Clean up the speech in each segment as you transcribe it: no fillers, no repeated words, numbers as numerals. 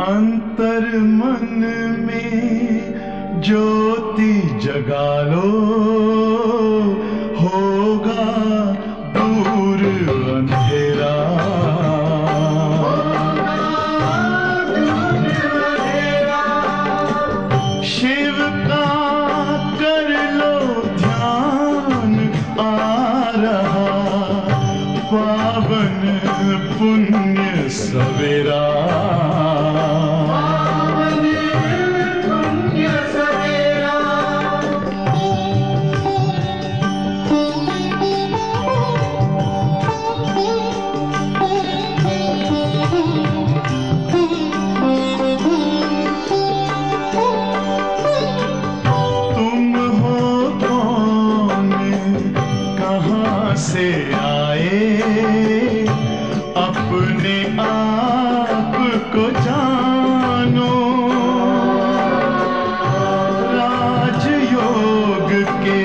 अंतर मन में ज्योति जगा लो, होगा दूर अंधेरा। शिव का कर लो ध्यान, आ रहा पावन पुण्य सवेरा। से आए अपने आप को जानो, राजयोग के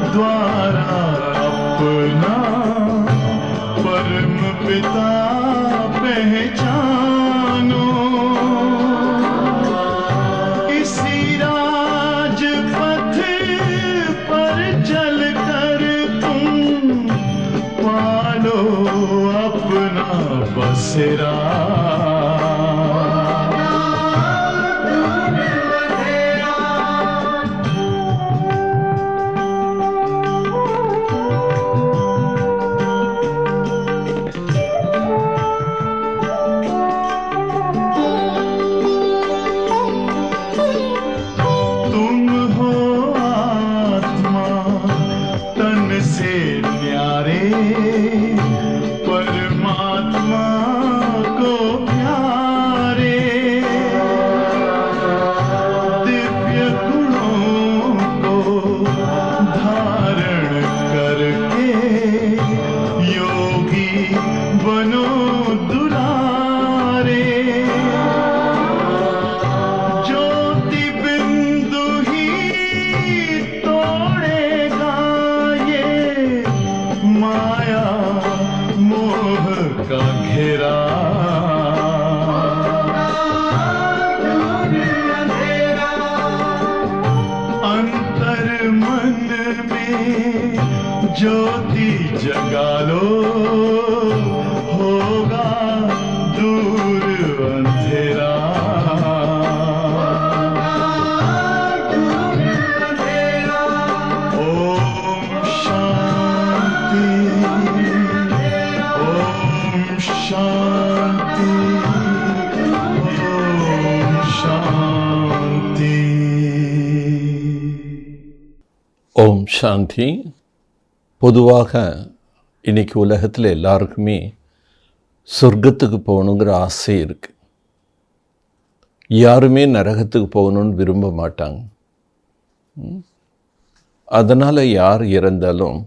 द्वारा अपना परम पिता पहचानो। इसी राजपथ पर चलकर पालो अपना बसेरा। तुम हो आत्मा तन से न्यारे, परमात्मा को प्यारे। दिव्य गुणों को धारण करके योगी बनो दुलारे। ज्योति बिंदु ही तोड़ेगा ये माया मोह का घेरा। अंतर मन में ज्योति जगा लो, होगा दूर अंधेरा। ओम शांति, ओम शांति, ओम शांति। ஓம் சாந்தி. பொதுவாக இன்றைக்கி உலகத்தில் எல்லாருக்குமே சொர்க்கத்துக்கு போகணுங்கிற ஆசை இருக்குது. யாருமே நரகத்துக்கு போகணுன்னு விரும்ப மாட்டாங்க. அதனால் யார் இறந்தாலும்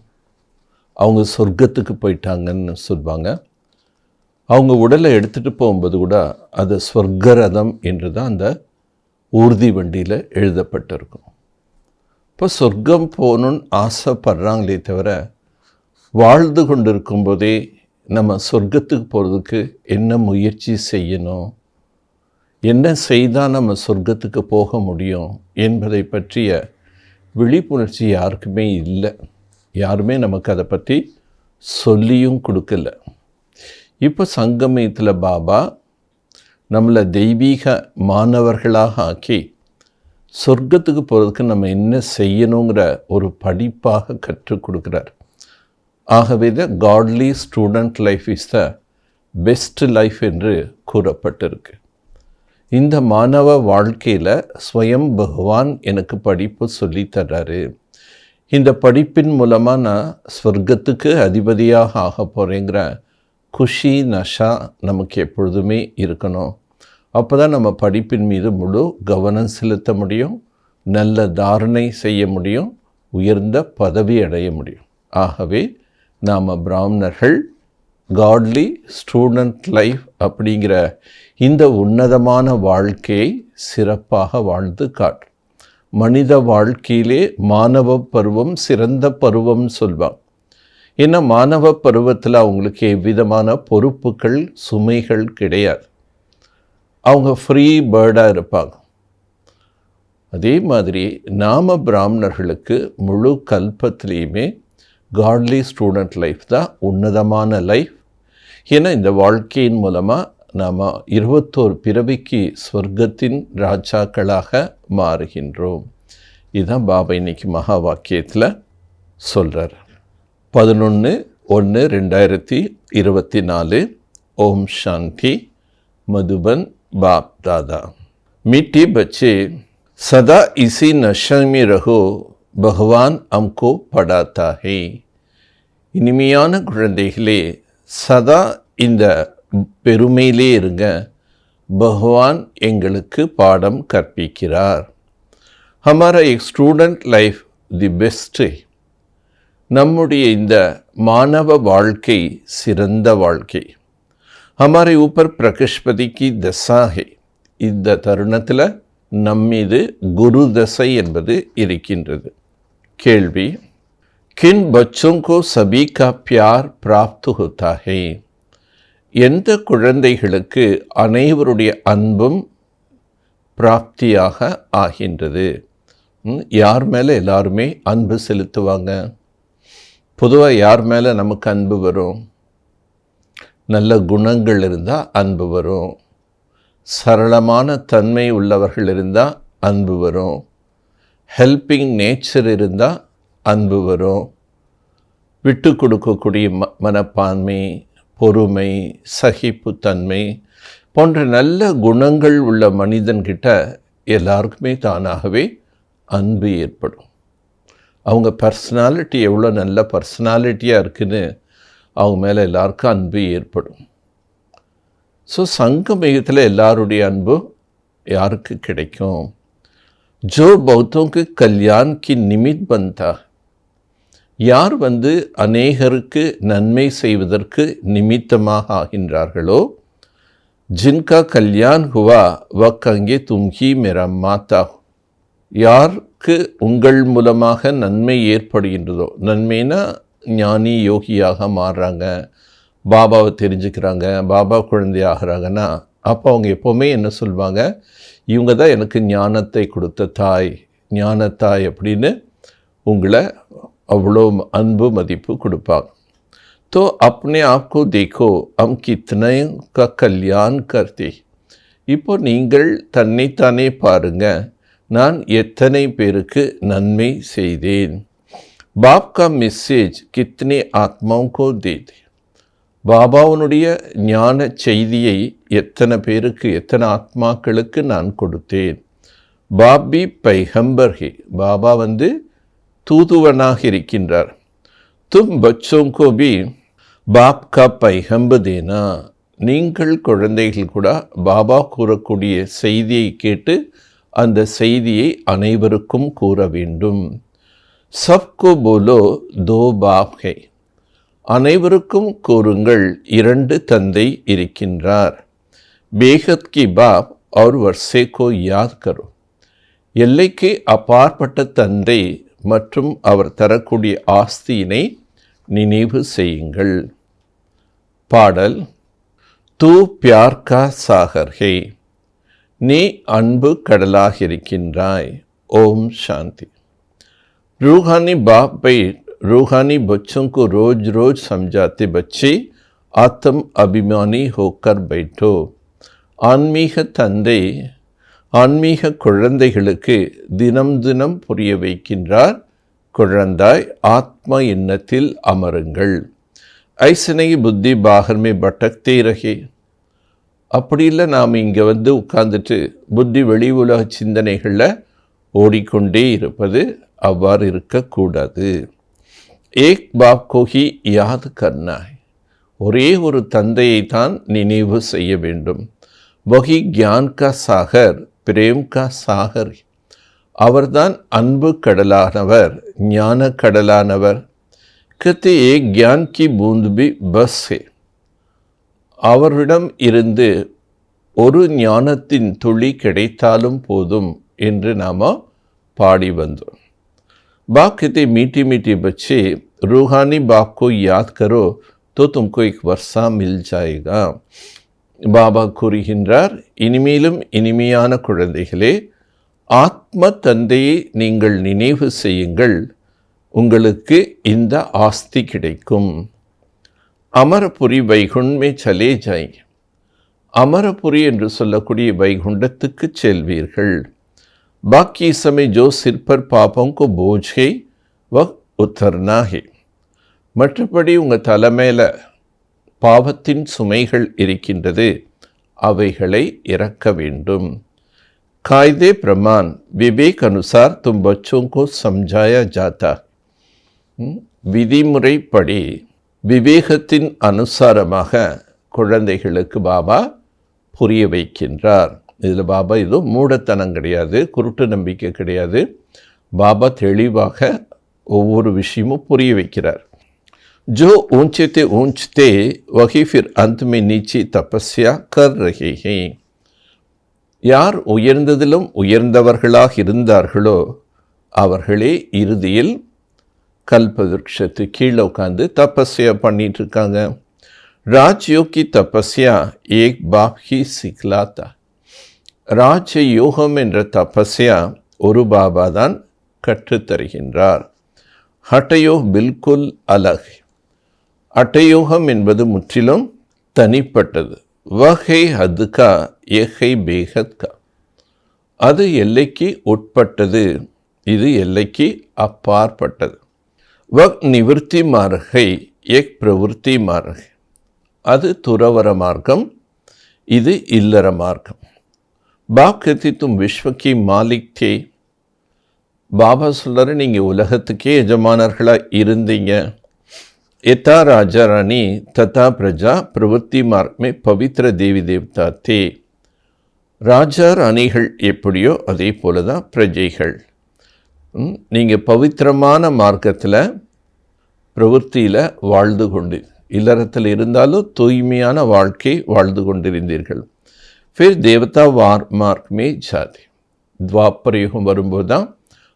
அவங்க சொர்க்கத்துக்கு போயிட்டாங்கன்னு சொல்லுவாங்க. அவங்க உடலை எடுத்துகிட்டு போகும்போது கூட அது ஸ்வர்கரதம் என்று தான் அந்த ஊர்தி வண்டியில் எழுதப்பட்டிருக்கும். இப்போ சொர்க்கம் போகணுன்னு ஆசைப்படுறாங்களே தவிர, வாழ்ந்து கொண்டு இருக்கும்போதே நம்ம சொர்க்கத்துக்கு போகிறதுக்கு என்ன முயற்சி செய்யணும், என்ன செய்தால் நம்ம சொர்க்கத்துக்கு போக முடியும் என்பதை பற்றிய விழிப்புணர்ச்சி யாருக்குமே இல்லை. யாருமே நமக்கு அதை பற்றி சொல்லியும் கொடுக்கல. இப்போ சங்கமயத்தில் பாபா நம்மளை தெய்வீக மாணவர்களாக ஆக்கி சொர்க்கத்துக்கு போகிறதுக்கு நம்ம என்ன செய்யணுங்கிற ஒரு படிப்பாக கற்றுக் கொடுக்குறார். ஆகவே the godly student life is the best life என்று கூறப்பட்டிருக்கு. இந்த மாணவ வாழ்க்கையில் ஸ்வயம் பகவான் எனக்கு படிப்பு சொல்லித்தர்றாரு. இந்த படிப்பின் மூலமாக நான் ஸ்வர்க்கத்துக்கு அதிபதியாக ஆக போகிறேங்கிற குஷி நஷா நமக்கு எப்பொழுதுமே இருக்கணும். அப்போ தான் நம்ம படிப்பின் மீது முழு கவனம் செலுத்த முடியும், நல்ல தாரணை செய்ய முடியும், உயர்ந்த பதவி அடைய முடியும். ஆகவே நாம் பிராமணர்கள் காட்லி ஸ்டூடெண்ட் லைஃப் அப்படிங்கிற இந்த உன்னதமான வாழ்க்கையை சிறப்பாக வாழ்ந்து காட்டு. மனித வாழ்க்கையிலே மாணவ பருவம் சிறந்த பருவம் சொல்வாங்க. ஏன்னா மாணவ பருவத்தில் அவங்களுக்கு எவ்விதமான பொறுப்புகள் சுமைகள் கிடையாது. அவங்க ஃப்ரீ பேர்டாக இருப்பாங்க. அதே மாதிரி நாம பிராமணர்களுக்கு முழு கல்பத்திலையுமே காட்லி ஸ்டூடெண்ட் லைஃப் தான் உன்னதமான லைஃப். ஏன்னா இந்த வாழ்க்கையின் மூலமாக நாம் 21 பிறவிக்கு ஸ்வர்க்கத்தின் ராஜாக்களாக மாறுகின்றோம். இதுதான் பாபா இன்னைக்கு மகா வாக்கியத்தில் சொல்கிறார். 11/1/2024 ஓம் சாந்தி. மதுபன் बाप दादा। मीठे बच्चे सदा इसी नशे में रहो, भगवान हमको पढ़ाता है। இனிமையான குழந்தைகளே, சதா இந்த பெருமையிலே இருங்க, பகவான் எங்களுக்கு பாடம் கற்பிக்கிறார். हमारा एक स्टूडेंट लाइफ தி பெஸ்ட். நம்முடைய இந்த மாணவ வாழ்க்கை சிறந்த வாழ்க்கை. हमारे ऊपर प्रकृष्पति की दशा है. இந்த தருணத்தில் நம்மீது குரு தசை என்பது இருக்கின்றது. கேள்வி, किन बच्चों को सभी का प्यार प्राप्त होता है? எந்த குழந்தைகளுக்கு அனைவருடைய அன்பும் பிராப்தியாக ஆகின்றது? யார் மேலே எல்லாருமே அன்பு செலுத்துவாங்க? பொதுவாக யார் மேலே நமக்கு அன்பு வரும்? நல்ல குணங்கள் இருந்தால் அன்பு வரும். சரளமான தன்மை உள்ளவர்கள் இருந்தால் அன்பு வரும். ஹெல்பிங் நேச்சர் இருந்தால் அன்பு வரும். விட்டு கொடுக்கக்கூடிய மனப்பான்மை, பொறுமை, சகிப்புத்தன்மை போன்ற நல்ல குணங்கள் உள்ள மனிதன்கிட்ட எல்லாருக்குமே தானாகவே அன்பு ஏற்படும். அவங்க பர்சனாலிட்டி எவ்வளோ நல்ல பர்சனாலிட்டியாக இருக்குன்னு அவங்க மேலே எல்லாருக்கும் அன்பு ஏற்படும். ஸோ சங்கமயுகத்தில் எல்லாருடைய அன்பும் யாருக்கு கிடைக்கும்? ஜோ பௌத்தோக்கு கல்யாண் கி நிமித் பந்தா. யார் அநேகருக்கு நன்மை செய்வதற்கு நிமித்தமாக ஆகின்றார்களோ, ஜின்கா கல்யாண் ஹுவா வக்கங்கே தும்ஹி மேரா மாதா. யாருக்கு உங்கள் மூலமாக நன்மை ஏற்படுகின்றதோ, நன்மைனா ஞானி யோகியாக மாறுறாங்க, பாபாவை தெரிஞ்சுக்கிறாங்க, பாபா குழந்தையாகிறாங்கன்னா, அப்போ அவங்க எப்போவுமே என்ன சொல்லுவாங்க? இவங்க தான் எனக்கு ஞானத்தை கொடுத்த தாய், ஞானத்தாய் அப்படின்னு உங்களை அவ்வளோ அன்பு மதிப்பு கொடுப்பாங்க. तो अपने आप को देखो हम कितने का कल्याण करते. இப்போ நீங்கள் தன்னைத்தானே பாருங்க, நான் எத்தனை பேருக்கு நன்மை செய்தேன். बाप का मैसेज कितने आत्माओं को दे दे. பாபாவுனுடைய ஞான செய்தியை எத்தனை பேருக்கு, எத்தனை ஆத்மாக்களுக்கு நான் கொடுத்தேன். பாபி பைகம்பர் ஹே. பாபா தூதுவனாக இருக்கின்றார். தும் பச்சோं को भी बाप का पैगंबर देना. நீங்கள் குழந்தைகள் கூட பாபா கூறக்கூடிய செய்தியை கேட்டு அந்த செய்தியை அனைவருக்கும் கூற வேண்டும். சப்கோ போலோ தோ பாப் ஹை. அனைவருக்கும் கூறுங்கள், 2 தந்தை இருக்கின்றார். பேகத் கி பாப் और वर्षे को याद करो. எல்லைக்கு அப்பாற்பட்ட தந்தை மற்றும் அவர் தரக்கூடிய ஆஸ்தியினை நினைவு செய்யுங்கள். பாடல், தூ பியார் கா சாகர் ஹே. நீ அன்பு கடலாக இருக்கின்றாய். ஓம் சாந்தி. रूहानी बाप भाई रूहानी बच्चों को रोज रोज समझाते बच्चे आत्म अभिमानी होकर बैठो. ஆன்மீக தந்தை ஆன்மீக குழந்தைகளுக்கு தினம் தினம் புரிய வைக்கின்றார். குழந்தாய், ஆத்ம எண்ணத்தில் அமருங்கள். ஐசனை புத்தி பாகர்மே பட்டக்தே ரகே. அப்படி இல்லை, நாம் இங்கே உட்கார்ந்துட்டு புத்தி வெளி உலக சிந்தனைகளில் ஓடிக்கொண்டே இருப்பது. அவ்வாறு இருக்கக்கூடாது. ஏக் பாப் கோஹி யாத் கர்னா. ஒரே ஒரு தந்தையை தான் நினைவு செய்ய வேண்டும். வகி கியான் கா சாகர், பிரேம் கா சாகர். அவர்தான் அன்பு கடலானவர், ஞான கடலானவர். கத்து ஏக் கியான் கி பூந்த் பி பஸ் ஹே. அவரிடம் இருந்து ஒரு ஞானத்தின் துளி கிடைத்தாலும் போதும் என்று நாம் பாடி வந்தோம். बाप कहते मीठी मीठी बच्चे रूहानी बाप को याद करो तो तुमको एक वर्षा मिल जाएगा. பாபா கூறுகின்றார், இனிமேலும் இனிமையான குழந்தைகளே, ஆத்ம தந்தையை நீங்கள் நினைவு செய்யுங்கள், உங்களுக்கு இந்த ஆஸ்தி கிடைக்கும். அமரபுரி வைகுண்மே சலே ஜாய், அமரபுரி என்று சொல்லக்கூடிய வைகுண்டத்துக்கு செல்வீர்கள். பாக்கி சமய ஜோ சிற்பர் பாபங்கோ போஜே வ உத்தர்னாகே, மற்றபடி உங்கள் தலைமையில பாவத்தின் சுமைகள் இருக்கின்றது, அவைகளை இறக்க வேண்டும். காய்தே பிரமான் விவேக் அனுசார் தும் பச்சோங்கோ சம்ஜாயா ஜாத்தா, விதிமுறைப்படி விவேகத்தின் அனுசாரமாக குழந்தைகளுக்கு பாபா புரிய வைக்கின்றார். இதில் பாபா இது மூடத்தனம் கிடையாது, குருட்டு நம்பிக்கை கிடையாது. பாபா தெளிவாக ஒவ்வொரு விஷயமும் புரிய வைக்கிறார். जो ऊंचे ते ऊंचते वही फिर अंत में नीचे तपस्या कर रहे हैं. யார் உயர்ந்ததிலும் உயர்ந்தவர்களாக இருந்தார்களோ அவர்களே இறுதியில் கல்பவிருட்சத்து கீழே உட்காந்து தபஸ்யா பண்ணிட்டு இருக்காங்க. ராஜ்யோக் கி தபஸ்யா ஏக் பாப் ஹி சிக்லாத்தா, ராஜ யோகம் என்ற தபஸ்யா ஒரு பாபா தான் கற்றுத்தருகின்றார். ஹட்டயோ பில்குல் அலக், அட்டயோகம் என்பது முற்றிலும் தனிப்பட்டது. வகை ஹதுகா ஏகை பேகத்கா, அது எல்லைக்கு உட்பட்டது, இது எல்லைக்கு அப்பாற்பட்டது. வக் நிவர்த்தி மார்கை ஏக் பிரவருத்தி மார்கை, அது துறவர மார்க்கம், இது இல்லற மார்க்கம். பாப் கத்தி தும் விஸ்வக்கி மாலிக் தே, பாபா சொல்கிறார், நீங்கள் உலகத்துக்கே எஜமானர்களாக இருந்தீங்க. यथा राजा रानी तथा प्रजा प्रवृत्ति मार्ग में पवित्र देवी देवता थे. ராஜா ராணிகள் எப்படியோ அதே போல தான் பிரஜைகள். நீங்கள் பவித்திரமான மார்க்கத்தில் பிரவൃத்தியில் வாழ்ந்து கொண்டு, இல்லறத்தில் இருந்தாலும் தூய்மையான வாழ்க்கை வாழ்ந்து கொண்டிருந்தீர்கள். ஃபிர் தேவதா மார்க்மே ஜாதி, துவாபரயுகம் வரும்போது தான்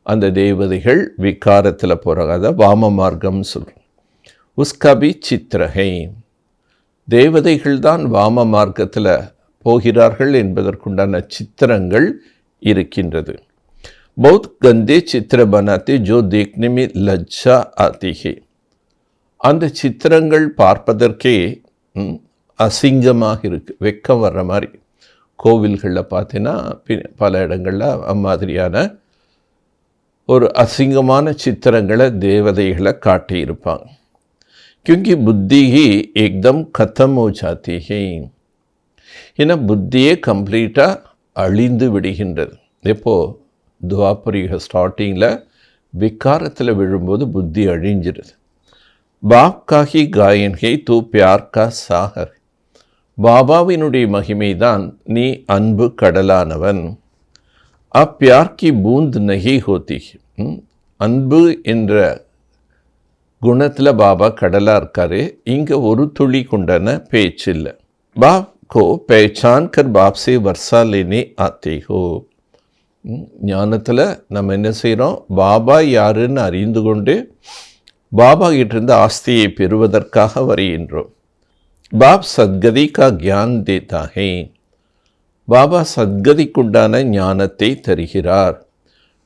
அந்த தேவதைகள் விகாரத்தில் போகிறாங்க, அதை வாம மார்க்கம்னு சொல்கிறோம். உஸ்கா பி சித்திரகை, தேவதைகள் தான் வாம மார்க்கத்தில் போகிறார்கள் என்பதற்குண்டான சித்திரங்கள் இருக்கின்றது. பௌத் கந்தே சித்திர பனாத்தே ஜோ தேக்னே மே லஜ்ஜா ஆதி ஹே, அந்த சித்திரங்கள் பார்ப்பதற்கே அசிங்கமாக இருக்குது, வெக்கம் வர்ற மாதிரி. கோவில்களில் பார்த்தீங்கன்னா பல இடங்களில் அம்மாதிரியான ஒரு அசிங்கமான சித்திரங்களை தேவதைகளை காட்டியிருப்பாங்க. क्योंकि बुद्धि ही एकदम खत्म हो जाती है, ஏன்னா புத்தியே கம்ப்ளீட்டாக அழிந்து விடுகின்றது. எப்போ துவாபரிக ஸ்டார்டிங்கில் விகாரத்தில் விழும்போது புத்தி அழிஞ்சிருது. பாப் காஹி காயன் ஹே தூ பியார் கா சாகர், பாபாவினுடைய மகிமை தான் நீ அன்பு கடலானவன். அப்பியார் கி பூந்த் நஹி ஹோதி, அன்பு என்ற குணத்தில் பாபா கடலாக இருக்காரு, இங்கே ஒரு துளி கொண்டான பேச்சு இல்லை. பாப் கோ பஹச்சான் கர் பாப் சே வர்ஷா லேனே ஆத்தே ஹோ, ஞானத்தில் நம்ம என்ன செய்கிறோம், பாபா யாருன்னு அறிந்து கொண்டு பாபா கிட்டிருந்து ஆஸ்தியை பெறுவதற்காக வருகின்றோம். பாப் சத்கதி கா கியான் தேதா ஹே, பாபா சத்கதிக்குண்டான ஞானத்தை தருகிறார்.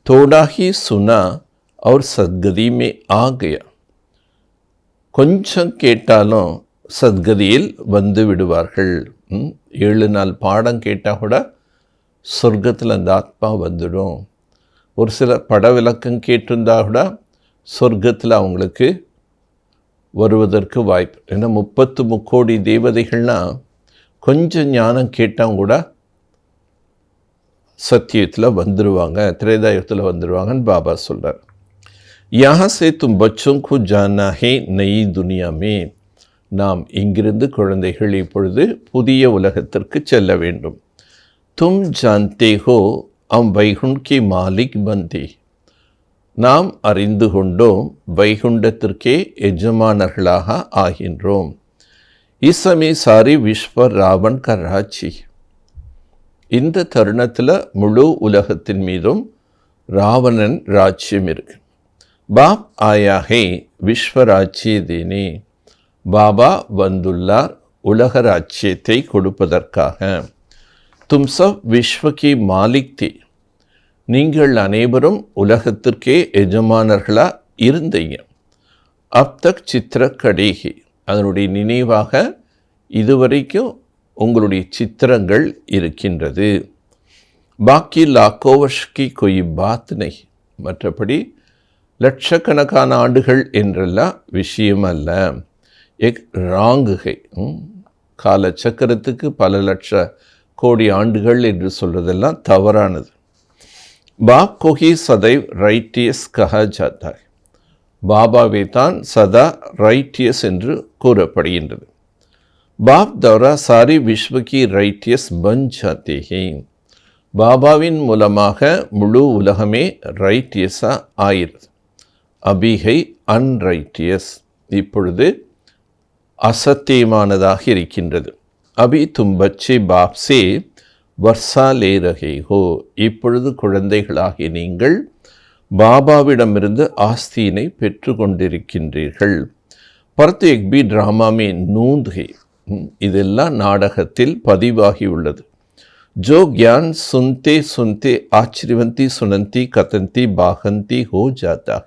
தோடா ஹி சுனா और சத்கதி மே ஆ கயா, கொஞ்சம் கேட்டாலும் சத்கதியில் வந்து விடுவார்கள். 7 நாள் பாடம் கேட்டால் கூட சொர்க்கத்தில் அந்த ஆத்மா வந்துடும். ஒரு சில பட விளக்கம் கேட்டிருந்தா கூட சொர்க்கத்தில் அவங்களுக்கு வருவதற்கு வாய்ப்பு. ஏன்னா 33 கோடி தேவதைகள்னால் கொஞ்சம் ஞானம் கேட்டால் கூட சத்தியத்தில் வந்துடுவாங்க, திரேதாயுகத்தில் வந்துடுவாங்கன்னு பாபா சொல்கிறார். यहाँ से तुम बच्चों को जाना है नई दुनिया में, நாம் இங்கிருந்து குழந்தைகள் இப்பொழுது புதிய உலகத்திற்கு செல்ல வேண்டும். தும் ஜான்தே ஹோ அம் வைகுண்ட் கி மாலிக் பந்தே, நாம் அறிந்து கொண்டோம் வைகுண்டத்திற்கே எஜமானர்களாக ஆகின்றோம். இசமே சாரி விஸ்வ ராவன் க ராட்சி, இந்த தருணத்தில் முழு உலகத்தின் மீதும் ராவணன் ராஜ்யம் இருக்கு. பாப் ஆயா ஹே விஸ்வராஜ்ய தேனே, பாபா வந்துள்ளார் உலக ராஜ்யத்தை கொடுப்பதற்காக. தும் சப் விஸ்வ கி மாலிக் தே, நீங்கள் அனைவரும் உலகத்திற்கே எஜமானர்களாக இருந்தீங்க. அப் தக் சித்திர கடேகி, அதனுடைய நினைவாக இதுவரைக்கும் உங்களுடைய சித்திரங்கள் இருக்கின்றது. பாக்கி லாக்கோ வர்ஷ்கி கொய் பாத் நை, மற்றபடி லட்சக்கணக்கான ஆண்டுகள் என்றெல்லாம் விஷயம் அல்ல. எக் ராங்குகை, காலச்சக்கரத்துக்கு பல லட்ச கோடி ஆண்டுகள் என்று சொல்வதெல்லாம் தவறானது. பாப் கோஹி சதைவ் ரைட்டியஸ் கஹா ஜாத்தா, பாபாவை தான் சதா ரைட்டியஸ் என்று கூறப்படுகின்றது. பாப் தௌரா சாரி விஸ்வகி ரைட்டியஸ் பன் ஜாத்தே ஹே, பாபாவின் மூலமாக முழு உலகமே ரைட்டியஸாக ஆயிடுது. அபிகை அன்ரைட்டியஸ், இப்பொழுது அசத்தியமானதாக இருக்கின்றது. அபி தும் பச்சே பாப் சே வர்ஷா லே ரஹே ஹோ, இப்பொழுது குழந்தைகளாகி நீங்கள் பாபாவிடமிருந்து ஆஸ்தியினை பெற்று கொண்டிருக்கின்றீர்கள். பரத்து எக்பி ட்ராமாமே நூந்த்கை, இதெல்லாம் நாடகத்தில் பதிவாகியுள்ளது. ஜோ கியான் சுன்தே சுன்தே ஆச்சரியவந்தி சுனந்தி கதந்தி பாகந்தி ஹோ ஜாத்தா,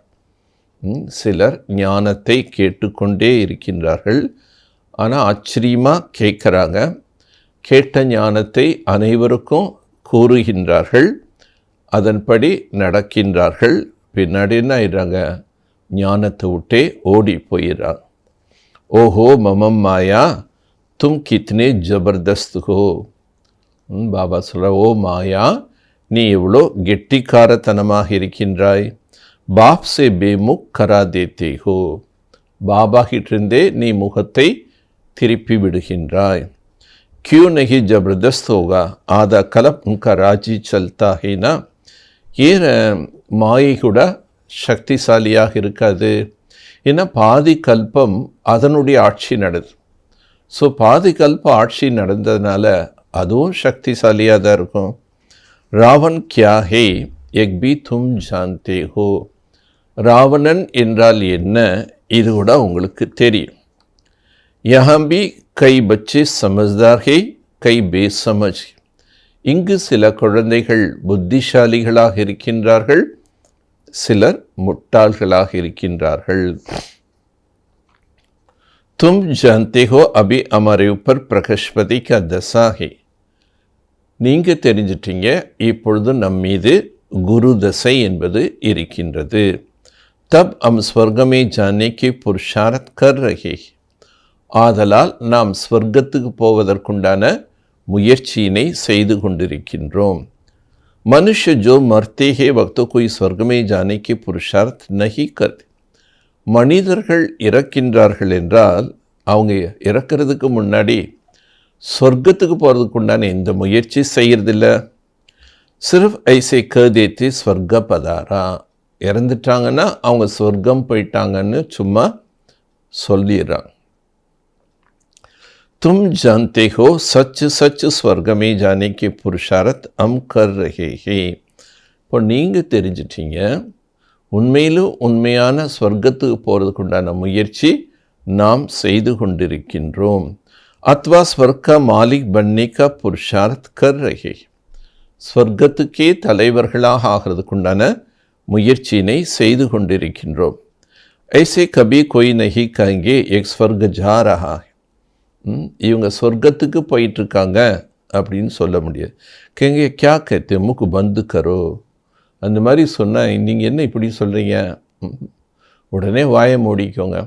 சிலர் ஞானத்தை கேட்டுக்கொண்டே இருக்கின்றார்கள், ஆனால் ஆச்சரியமாக கேட்குறாங்க. கேட்ட ஞானத்தை அனைவருக்கும் கூறுகின்றார்கள், அதன்படி நடக்கின்றார்கள். பின்னாடி என்ன ஆயிடுறாங்க, ஞானத்தை விட்டே ஓடி போயிடுறாங்க. ஓஹோ மமம் மாயா தும் கித்னே ஜபர்தஸ்த் ஹோ, பாபா சொல்கிற, ஓ மாயா நீ எவ்வளோ கெட்டிக்காரத்தனமாக இருக்கின்றாய். பாப் சே பேமுக் கரா தேத்தே ஹோ, பாபா கிட்டிருந்தே நீ முகத்தை திருப்பி விடுகின்றாய். क्यों नहीं ज़बरदस्त होगा, आधा कल्प उनका राजी चलता है ना. ஏன் மாயை கூட சக்திசாலியாக இருக்காது? ஏன்னா பாதி கல்பம் அதனுடைய ஆட்சி நடது. ஸோ பாதி கல்ப ஆட்சி நடந்ததுனால அதுவும் சக்திசாலியாக தான் இருக்கும். ராவன் கியா ஹே எக் பி தும் ஜான்தே ஹோ, ராவணன் என்றால் என்ன இது கூட உங்களுக்கு தெரியும். யஹாம் பி கை பச்சே சமஜ்தார் ஹே கை பேசமஜ், இங்கு சில குழந்தைகள் புத்திசாலிகளாக இருக்கின்றார்கள், சிலர் முட்டாள்களாக இருக்கின்றார்கள். தும் ஜான்தே ஹோ அபி ஹமாரே ஊப்பர் பிரகஸ்பதி கா தசா ஹே, நீங்கள் தெரிஞ்சிட்டீங்க இப்பொழுது நம் மீது குரு தசை என்பது இருக்கின்றது. தப் ஹம் ஸ்வர்கமே ஜானே கே புருஷார்த் கர் ரஹே, ஆதலால் நாம் ஸ்வர்க்கத்துக்கு போவதற்குண்டான முயற்சியினை செய்து கொண்டிருக்கின்றோம். மனுஷ ஜோ மர்த்தே ஹே வக்தோ கோய் ஸ்வர்கமே ஜானே கே புருஷார்த் நஹி கர், மனிதர்கள் இறக்கின்றார்கள் என்றால் அவங்க இறக்கிறதுக்கு முன்னாடி ஸ்வர்க்கத்துக்கு போகிறதுக்கு உண்டான எந்த முயற்சி செய்கிறதில்ல. சிர்ஃப் ஐசே கதேத்தி ஸ்வர்க பதாரா, இறந்துட்டாங்கன்னா அவங்க ஸ்வர்க்கம் போயிட்டாங்கன்னு சும்மா சொல்லிடுறாங்க. तुम जानते हो सच सच स्वर्ग में जाने की पुरुषार्थ हम कर रहे हैं. இப்போ நீங்கள் தெரிஞ்சிட்டீங்க உண்மையிலும் உண்மையான ஸ்வர்க்கத்துக்கு போகிறதுக்கு உண்டான முயற்சி நாம் செய்து கொண்டிருக்கின்றோம். அத்வா ஸ்வர்க்க மாலிக் பன்னிகா புருஷார்த் கர் ரஹே, ஸ்வர்க்கத்துக்கே தலைவர்களாக ஆகிறதுக்குண்டான முயற்சியினை செய்து கொண்டிருக்கின்றோம். ஐசே கபி கொய் நஹி கஹேங்கே எக் ஸ்வர்க ஜா ரஹா, இவங்க சொர்க்கத்துக்கு போயிட்டுருக்காங்க அப்படின்னு சொல்ல முடியாது. கேங்க கியா கேத்து மூக்கு பந்து கரோ, அந்த மாதிரி சொன்னால் நீங்கள் என்ன இப்படி சொல்கிறீங்க, உடனே வாயை மூடிக்கோங்க.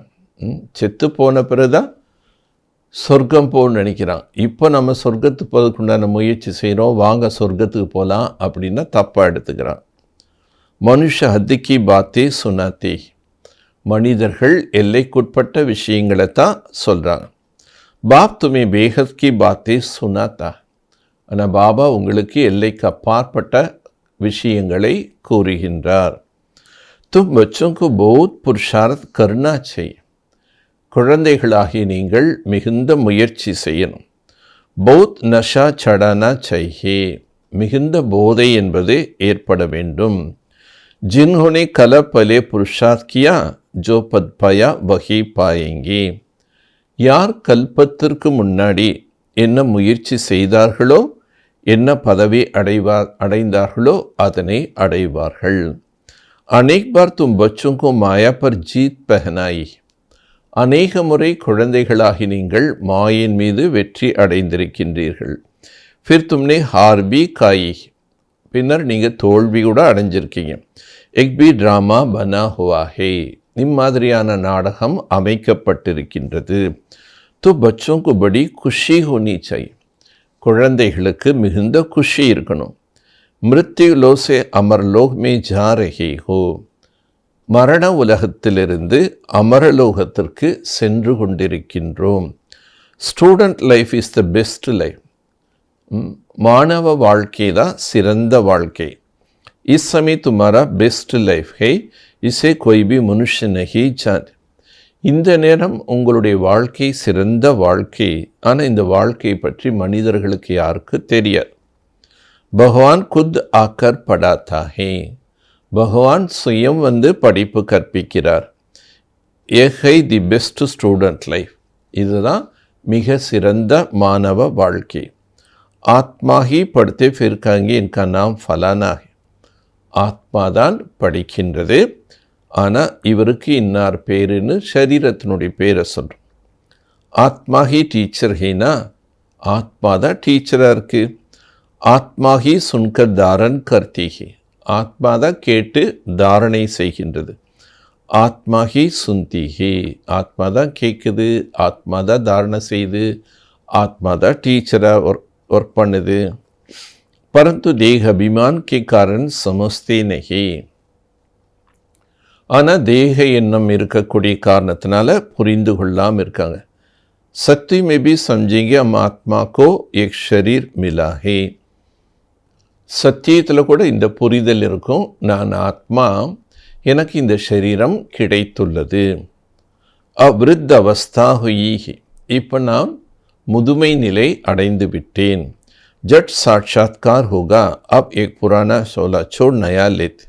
செத்து போன பிறகு தான் சொர்க்கம் போகணும்னு நினைக்கிறான். இப்போ நம்ம சொர்க்கத்துக்கு போகிறதுக்கு உண்டான முயற்சி செய்கிறோம், வாங்க சொர்க்கத்துக்கு போகலாம் அப்படின்னா தப்பாக எடுத்துக்கிறான். மனுஷ ஹத்திக்கி பாத்தே சுனாத்தே, மனிதர்கள் எல்லைக்குட்பட்ட விஷயங்களை தான் சொல்கிறாங்க. பாப் துமே பேகத் கி பாத்தே சுனாத்தா, ஆனால் பாபா உங்களுக்கு எல்லைக்கு அப்பாற்பட்ட விஷயங்களை கூறுகின்றார். தும் பச்சோங்கு பௌத் புருஷார்த் கர்னா செய், குழந்தைகளாகி நீங்கள் மிகுந்த முயற்சி செய்யணும். பௌத் நஷா சடானா செய்ஹே, மிகுந்த போதை என்பது ஏற்பட வேண்டும். ஜின்ஹோனே கல பலே புருஷார்த் கியா ஜோ பத் பாயா வஹி பாயேங்கே, யார் கல்பத்திற்கு முன்னாடி என்ன முயற்சி செய்தார்களோ, என்ன பதவி அடைந்தார்களோ அதனை அடைவார்கள். अनेक बार तुम बच्चों को माया पर जीत पहनाई. அநேக முறை குழந்தைகளாகி நீங்கள் மாயின் மீது வெற்றி அடைந்திருக்கின்றீர்கள். फिर तुमने हार भी खाई. பின்னர் நீங்கள் தோல்வி கூட அடைஞ்சிருக்கீங்க. एक भी ड्रामा बना हुआ है. இம்மாதிரியான நாடகம் அமைக்கப்பட்டிருக்கின்றது. तो बच्चों को बड़ी खुशी होनी चाहिए. குழந்தைகளுக்கு மிகுந்த குஷி இருக்கணும். மிருத்யுலோ से अमरलोक में जा रही हो. மரண உலகத்திலிருந்து அமரலோகத்திற்கு சென்று கொண்டிருக்கின்றோம். Student life is the best life. மாணவ வாழ்க்கை தான் சிறந்த வாழ்க்கை. इस समय तुम्हारा बेस्ट लाइफ है, इसे कोई भी मनुष्य नहीं जानता. இந்த நேரம் உங்களுடைய வாழ்க்கை சிறந்த வாழ்க்கை. ஆனால் இந்த வாழ்க்கையை பற்றி மனிதர்களுக்கு யாருக்கு தெரியாது. பகவான் குத் ஆக்கர் படாத்தா ஹே. பகவான் சுயம் வந்து படிப்பு கற்பிக்கிறார். ஏஹை தி பெஸ்ட் ஸ்டூடெண்ட் லைஃப். இதுதான் மிக சிறந்த மாணவ வாழ்க்கை. ஆத்மா ஹி படுத்தே ஃபிர்காங்கி இன்கா நாம் ஃபலானா. ஆத்மாதான் படிக்கின்றது. ஆனால் இவருக்கு இன்னார் பேருன்னு சரீரத்தினுடைய பேரை சொல்கிறோம். ஆத்மா ஹி டீச்சர் ஹீனா. ஆத்மா தான் டீச்சராக இருக்குது. ஆத்மா ஹி சுன்கர் தாரன் கர்த்தி ஹி. ஆத்மா தான் கேட்டு தாரணை செய்கின்றது. ஆத்மா ஹி சுந்தி ஹி. ஆத்மா தான் கேட்குது, ஆத்மா தான் தாரணை செய்யுது, ஆத்மா தான் டீச்சராக ஒர்க் பண்ணுது. परंतु देह अभिमान के कारण समझते नहीं. ஆனால் தேக எண்ணம் இருக்கக்கூடிய காரணத்தினால புரிந்து கொள்ளாமல் இருக்காங்க. सत्य में भी समझेंगे हम आत्मा को एक शरीर मिला है. சத்தியத்தில் கூட இந்த புரிதல் இருக்கும். நான் ஆத்மா, எனக்கு இந்த சரீரம் கிடைத்துள்ளது. அவ்ருத்த அவஸ்தா ஹுயி. இப்போ நான் முதுமை நிலை அடைந்து விட்டேன். जट साक्षात्कार होगा. अब एक पुराना शोला छोड़ नया लेते.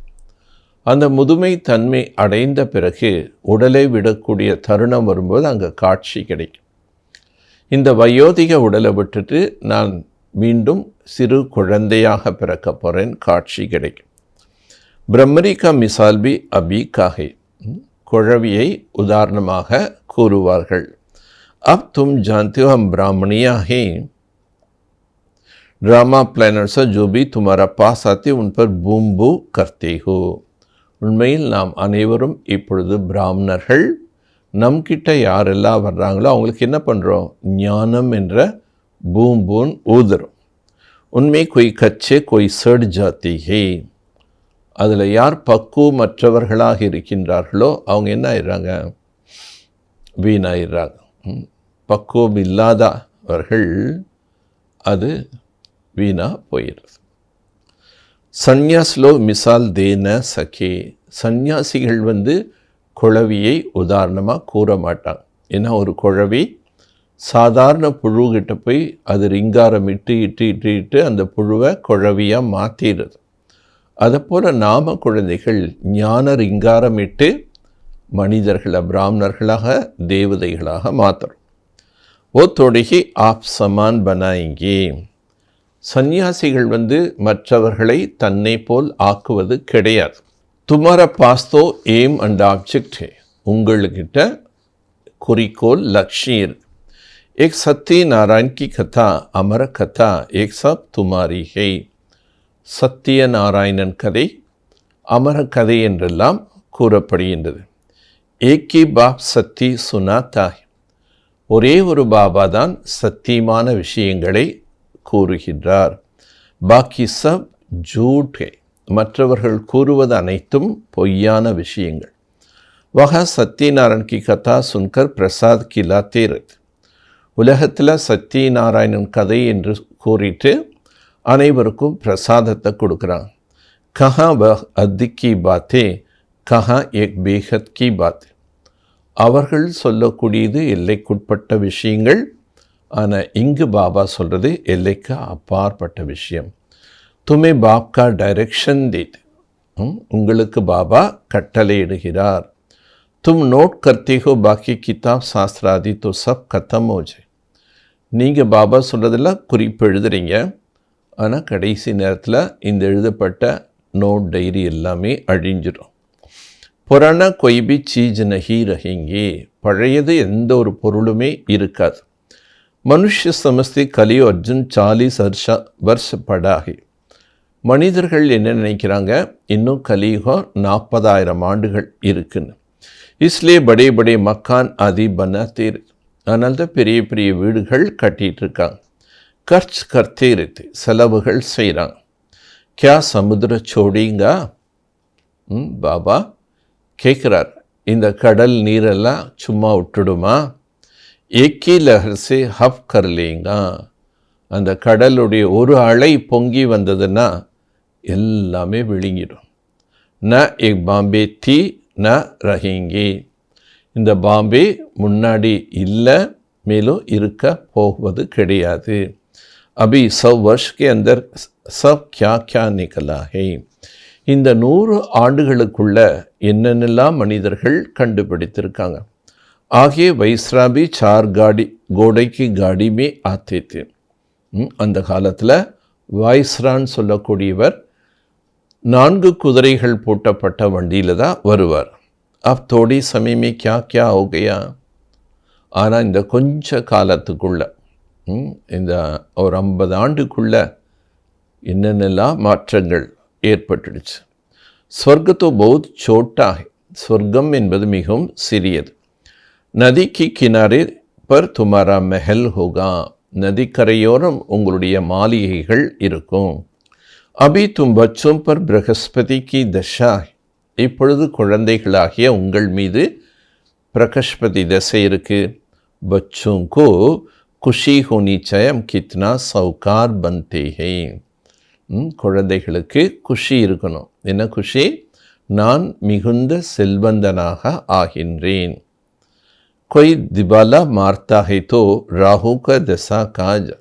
அந்த முதுமை தன்மை அடைந்த பிறகு உடலை விடக்கூடிய தருணம் வரும்போது அங்கே காட்சி கிடைக்கும். இந்த வயோதிக உடலை விட்டுட்டு நான் மீண்டும் சிறு குழந்தையாக பிறக்க போகிறேன், காட்சி கிடைக்கும். பிரம்மரி கா மிசால் பி அபி காஹே. குழவியை உதாரணமாக கூறுவார்கள். अब तुम जानते हो हम ब्राह्मणिया हैं. ड्रामा प्लानर्स जो भी तुम्हारा पास आते उन पर बूम बू करते हो. உண்மையில் நாம் அனைவரும் இப்பொழுது பிராமணர்கள். நம்கிட்ட யாரெல்லாம் வர்றாங்களோ அவங்களுக்கு என்ன பண்ணுறோம்? ஞானம் என்ற பூம் பூன் ஊதுறோம். உண்மை கொய் கச்சே கொய் சட் ஜாத்தி ஹே. அதில் யார் பக்குவமற்றவர்களாக இருக்கின்றார்களோ அவங்க என்ன ஆயிடுறாங்க? வீணாயிடுறாங்க. பக்குவம் இல்லாதவர்கள் அது வீணாக போயிடுறது. சந்நியாசிலோ மிசால் தேன சகே. சந்நியாசிகள் வந்து குழவியை உதாரணமாக கூற மாட்டாங்க. ஏன்னா ஒரு குழவி சாதாரண புழுகிட்ட போய் அது ரிங்காரம் இட்டு அந்த புழுவை குழவியாக மாற்றிடுது. அதுபோல் நாம குழந்தைகள் ஞான ரிங்காரம் இட்டு மனிதர்களை பிராமணர்களாக தேவதைகளாக மாற்றுறோம். ஓ தொடுகி ஆப் சமான் பனாயிங்கே. சந்நியாசிகள் வந்து மற்றவர்களை தன்னை போல் ஆக்குவது கிடையாது. துமாரா பாஸ்தோ எய்ம் அண்ட் ஆப்ஜெக்ட் ஹே. உங்கள்கிட்ட குறிக்கோள் லட்சியம் இருக்கு. एक सत्यनारायण की कथा अमर कथा एक सब तुम्हारी है. சத்தியநாராயணன் கதை அமர கதை என்றெல்லாம் கூறப்படுகின்றது. ஏக்கி பாப் சத்தி சுனாத்தா. ஒரே ஒரு பாபா தான் சத்தியமான விஷயங்களை கூறுகின்றார். பாக்கி சப் ஜூட் ஹே. மற்றவர்கள் கூறுவது அனைத்தும் பொய்யான விஷயங்கள். வஹ சத்யநாராயண் கி கதா சுன்கர் பிரசாத் கிலாத்தே ரத். உலகத்தில் சத்யநாராயணன் கதை என்று கூறிட்டு அனைவருக்கும் பிரசாதத்தை கொடுக்குறாங்க. கஹா வ அத்திக்கி பாத்தே கஹா ஏக் பேஹத் கி பாத். அவர்கள் சொல்லக்கூடியது எல்லைக்குட்பட்ட விஷயங்கள். ஆனால் இங்கு பாபா சொல்கிறது எல்லைக்கு அப்பாற்பட்ட விஷயம். துமே பாப்கா டைரக்ஷன் தேத். உங்களுக்கு பாபா கட்டளையிடுகிறார். तुम नोट करते हो बाकी किताब शास्त्र आदि तो सब खत्म हो जाए. நீங்கள் பாபா சொல்கிறதெல்லாம் குறிப்பு எழுதுறீங்க, ஆனால் கடைசி நேரத்தில் இந்த எழுதப்பட்ட நோட் டைரி எல்லாமே அழிஞ்சிடும். புராணா கொய் பி சீஜ் நஹி ரஹிங்கே, பழையது எந்த ஒரு பொருளுமே இருக்காது. மனுஷ சமஸ்தி கலியோ அர்ஜுன் 40 வருஷ படாகி, மனிதர்கள் என்ன நினைக்கிறாங்க, இன்னும் கலியுகம் 40,000 ஆண்டுகள் இருக்குன்னு. இஸ்லியே படே படே மக்கான் ஆதி பனாத்தே, அதனால தான் பெரிய பெரிய வீடுகள் கட்டிகிட்டு இருக்காங்க. கர்ச் கர்த்தே இருக்கு, செலவுகள் செய்கிறாங்க. கியா சமுத்திர சோடிங்க, பாபா கேட்குறார், இந்த கடல் நீரெல்லாம் சும்மா விட்டுடுமா? ஏக்கி லஹர்ஸே ஹப் கர்லேங்க, அந்த கடலுடைய ஒரு அலை பொங்கி வந்ததுன்னா எல்லாமே விழுங்கிடும். ந எக் பாம்பே தீ ந ரஹிங்கி, இந்த பாம்பே முன்னாடி இல்லை, மேலும் இருக்க போவது கிடையாது. அபி 100 வருஷ கே அந்தர் சப் கியா கியா நிகலா ஹை, இந்த 100 ஆண்டுகளுக்குள்ள என்னென்னலாம் மனிதர்கள் கண்டுபிடித்திருக்காங்க. ஆகிய வைஸ்ராபி 4 கோடைக்கு காடிமே ஆத்தேத்து, அந்த காலத்தில் வாய்ஸ்ரான்னு சொல்லக்கூடியவர் 4 குதிரைகள் பூட்டப்பட்ட வண்டியில் தான் வருவார். अब थोड़ी समय में क्या क्या हो गया, ஆனால் இந்த கொஞ்ச காலத்துக்குள்ள, இந்த ஒரு 50 ஆண்டுக்குள்ள என்னென்னலாம் மாற்றங்கள் ஏற்பட்டுடுச்சு. ஸ்வர்கத்தோ பௌத் சோட்டா, ஸ்வர்க்கம் என்பது மிகவும் சிறியது. நதிக்கு கினாரே பர் துமாரா மெஹல் ஹோகா, நதிக்கரையோரம் உங்களுடைய மாளிகைகள் இருக்கும். அபி தும் பச்சோம் பர் பிரகஸ்பதி கி தஷா, இப்பொழுது குழந்தைகளாகிய உங்கள் மீது பிரகஸ்பதி தசை இருக்குது. பச்சோங்கோ குஷி ஹோனி சயம் கித்னா சவுகார் பந்தே ஹை, குழந்தைகளுக்கு குஷி இருக்கணும். என்ன குஷி? நான் மிகுந்த செல்வந்தனாக ஆகின்றேன். கொய் திவாலா மார்த்தா ஹை தோ ராகு க தசா காஜ்,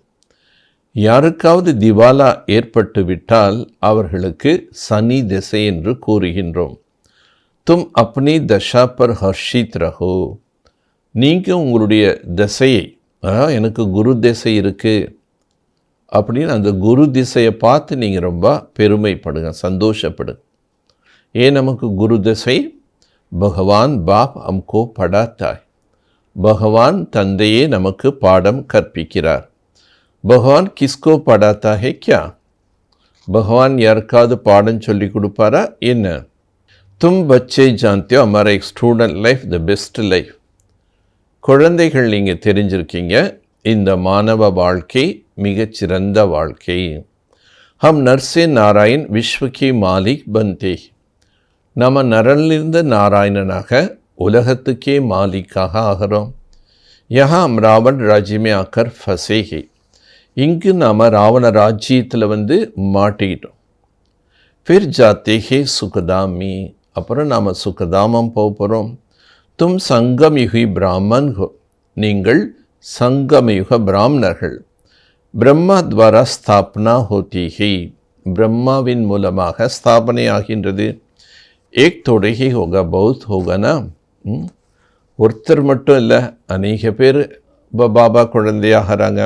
யாருக்காவது திவாலா ஏற்பட்டு விட்டால் அவர்களுக்கு சனி திசை என்று கூறுகின்றோம். தும் அப்னி தஷா பர் ஹர்ஷித் ரஹோ, நீங்கள் உங்களுடைய திசையை, எனக்கு குரு திசை இருக்குது அப்படின்னு அந்த குரு திசையை பார்த்து நீங்கள் ரொம்ப பெருமைப்படுங்க, சந்தோஷப்படுங்க. ஏன் நமக்கு குரு திசை? பகவான் பாப் அம்கோ படாத்தாய், பகவான் தந்தையே நமக்கு பாடம் கற்பிக்கிறார். பகவான் கிஸ்கோ படாத்தா ஹே கியா, பகவான் யாருக்காவது பாடம் சொல்லி கொடுப்பாரா என்ன? தும் பச்சே ஜான்தே ஹமாரா எக் student life the best life, குழந்தைகள் நீங்கள் தெரிஞ்சிருக்கீங்க, இந்த மாணவ வாழ்க்கை மிகச்சிறந்த வாழ்க்கை. ஹம் நர்சே நாராயண் விஸ்வகி மாலிக் பந்தே, நம்ம நரனிலிருந்து நாராயணனாக உலகத்துக்கே மாலிக்காக ஆகிறோம். யஹா ஹம் ராவண் ராஜ்யமே ஆக்கர் ஃபசேஹி, இங்கு நாம் ராவண ராஜ்யத்தில் மாட்டிக்கிட்டோம். ஃபிர் ஜாத்தே ஹே சுகதாமி, அப்புறம் நாம் சுகதாமம் போக போகிறோம். தும் சங்கமயுகி பிராமன் ஹோ, நீங்கள் சங்கமயுக பிராமணர்கள். பிரம்மா துவாரா ஸ்தாபனா ஹோதி ஹி, பிரம்மாவின் மூலமாக ஸ்தாபனை ஆகின்றது. ஏக் தோடகி ஹோகா பௌத் ஹோகானா, ஒருத்தர் மட்டும் இல்லை, அநேக பேர் பாபா குழந்தையாகிறாங்க.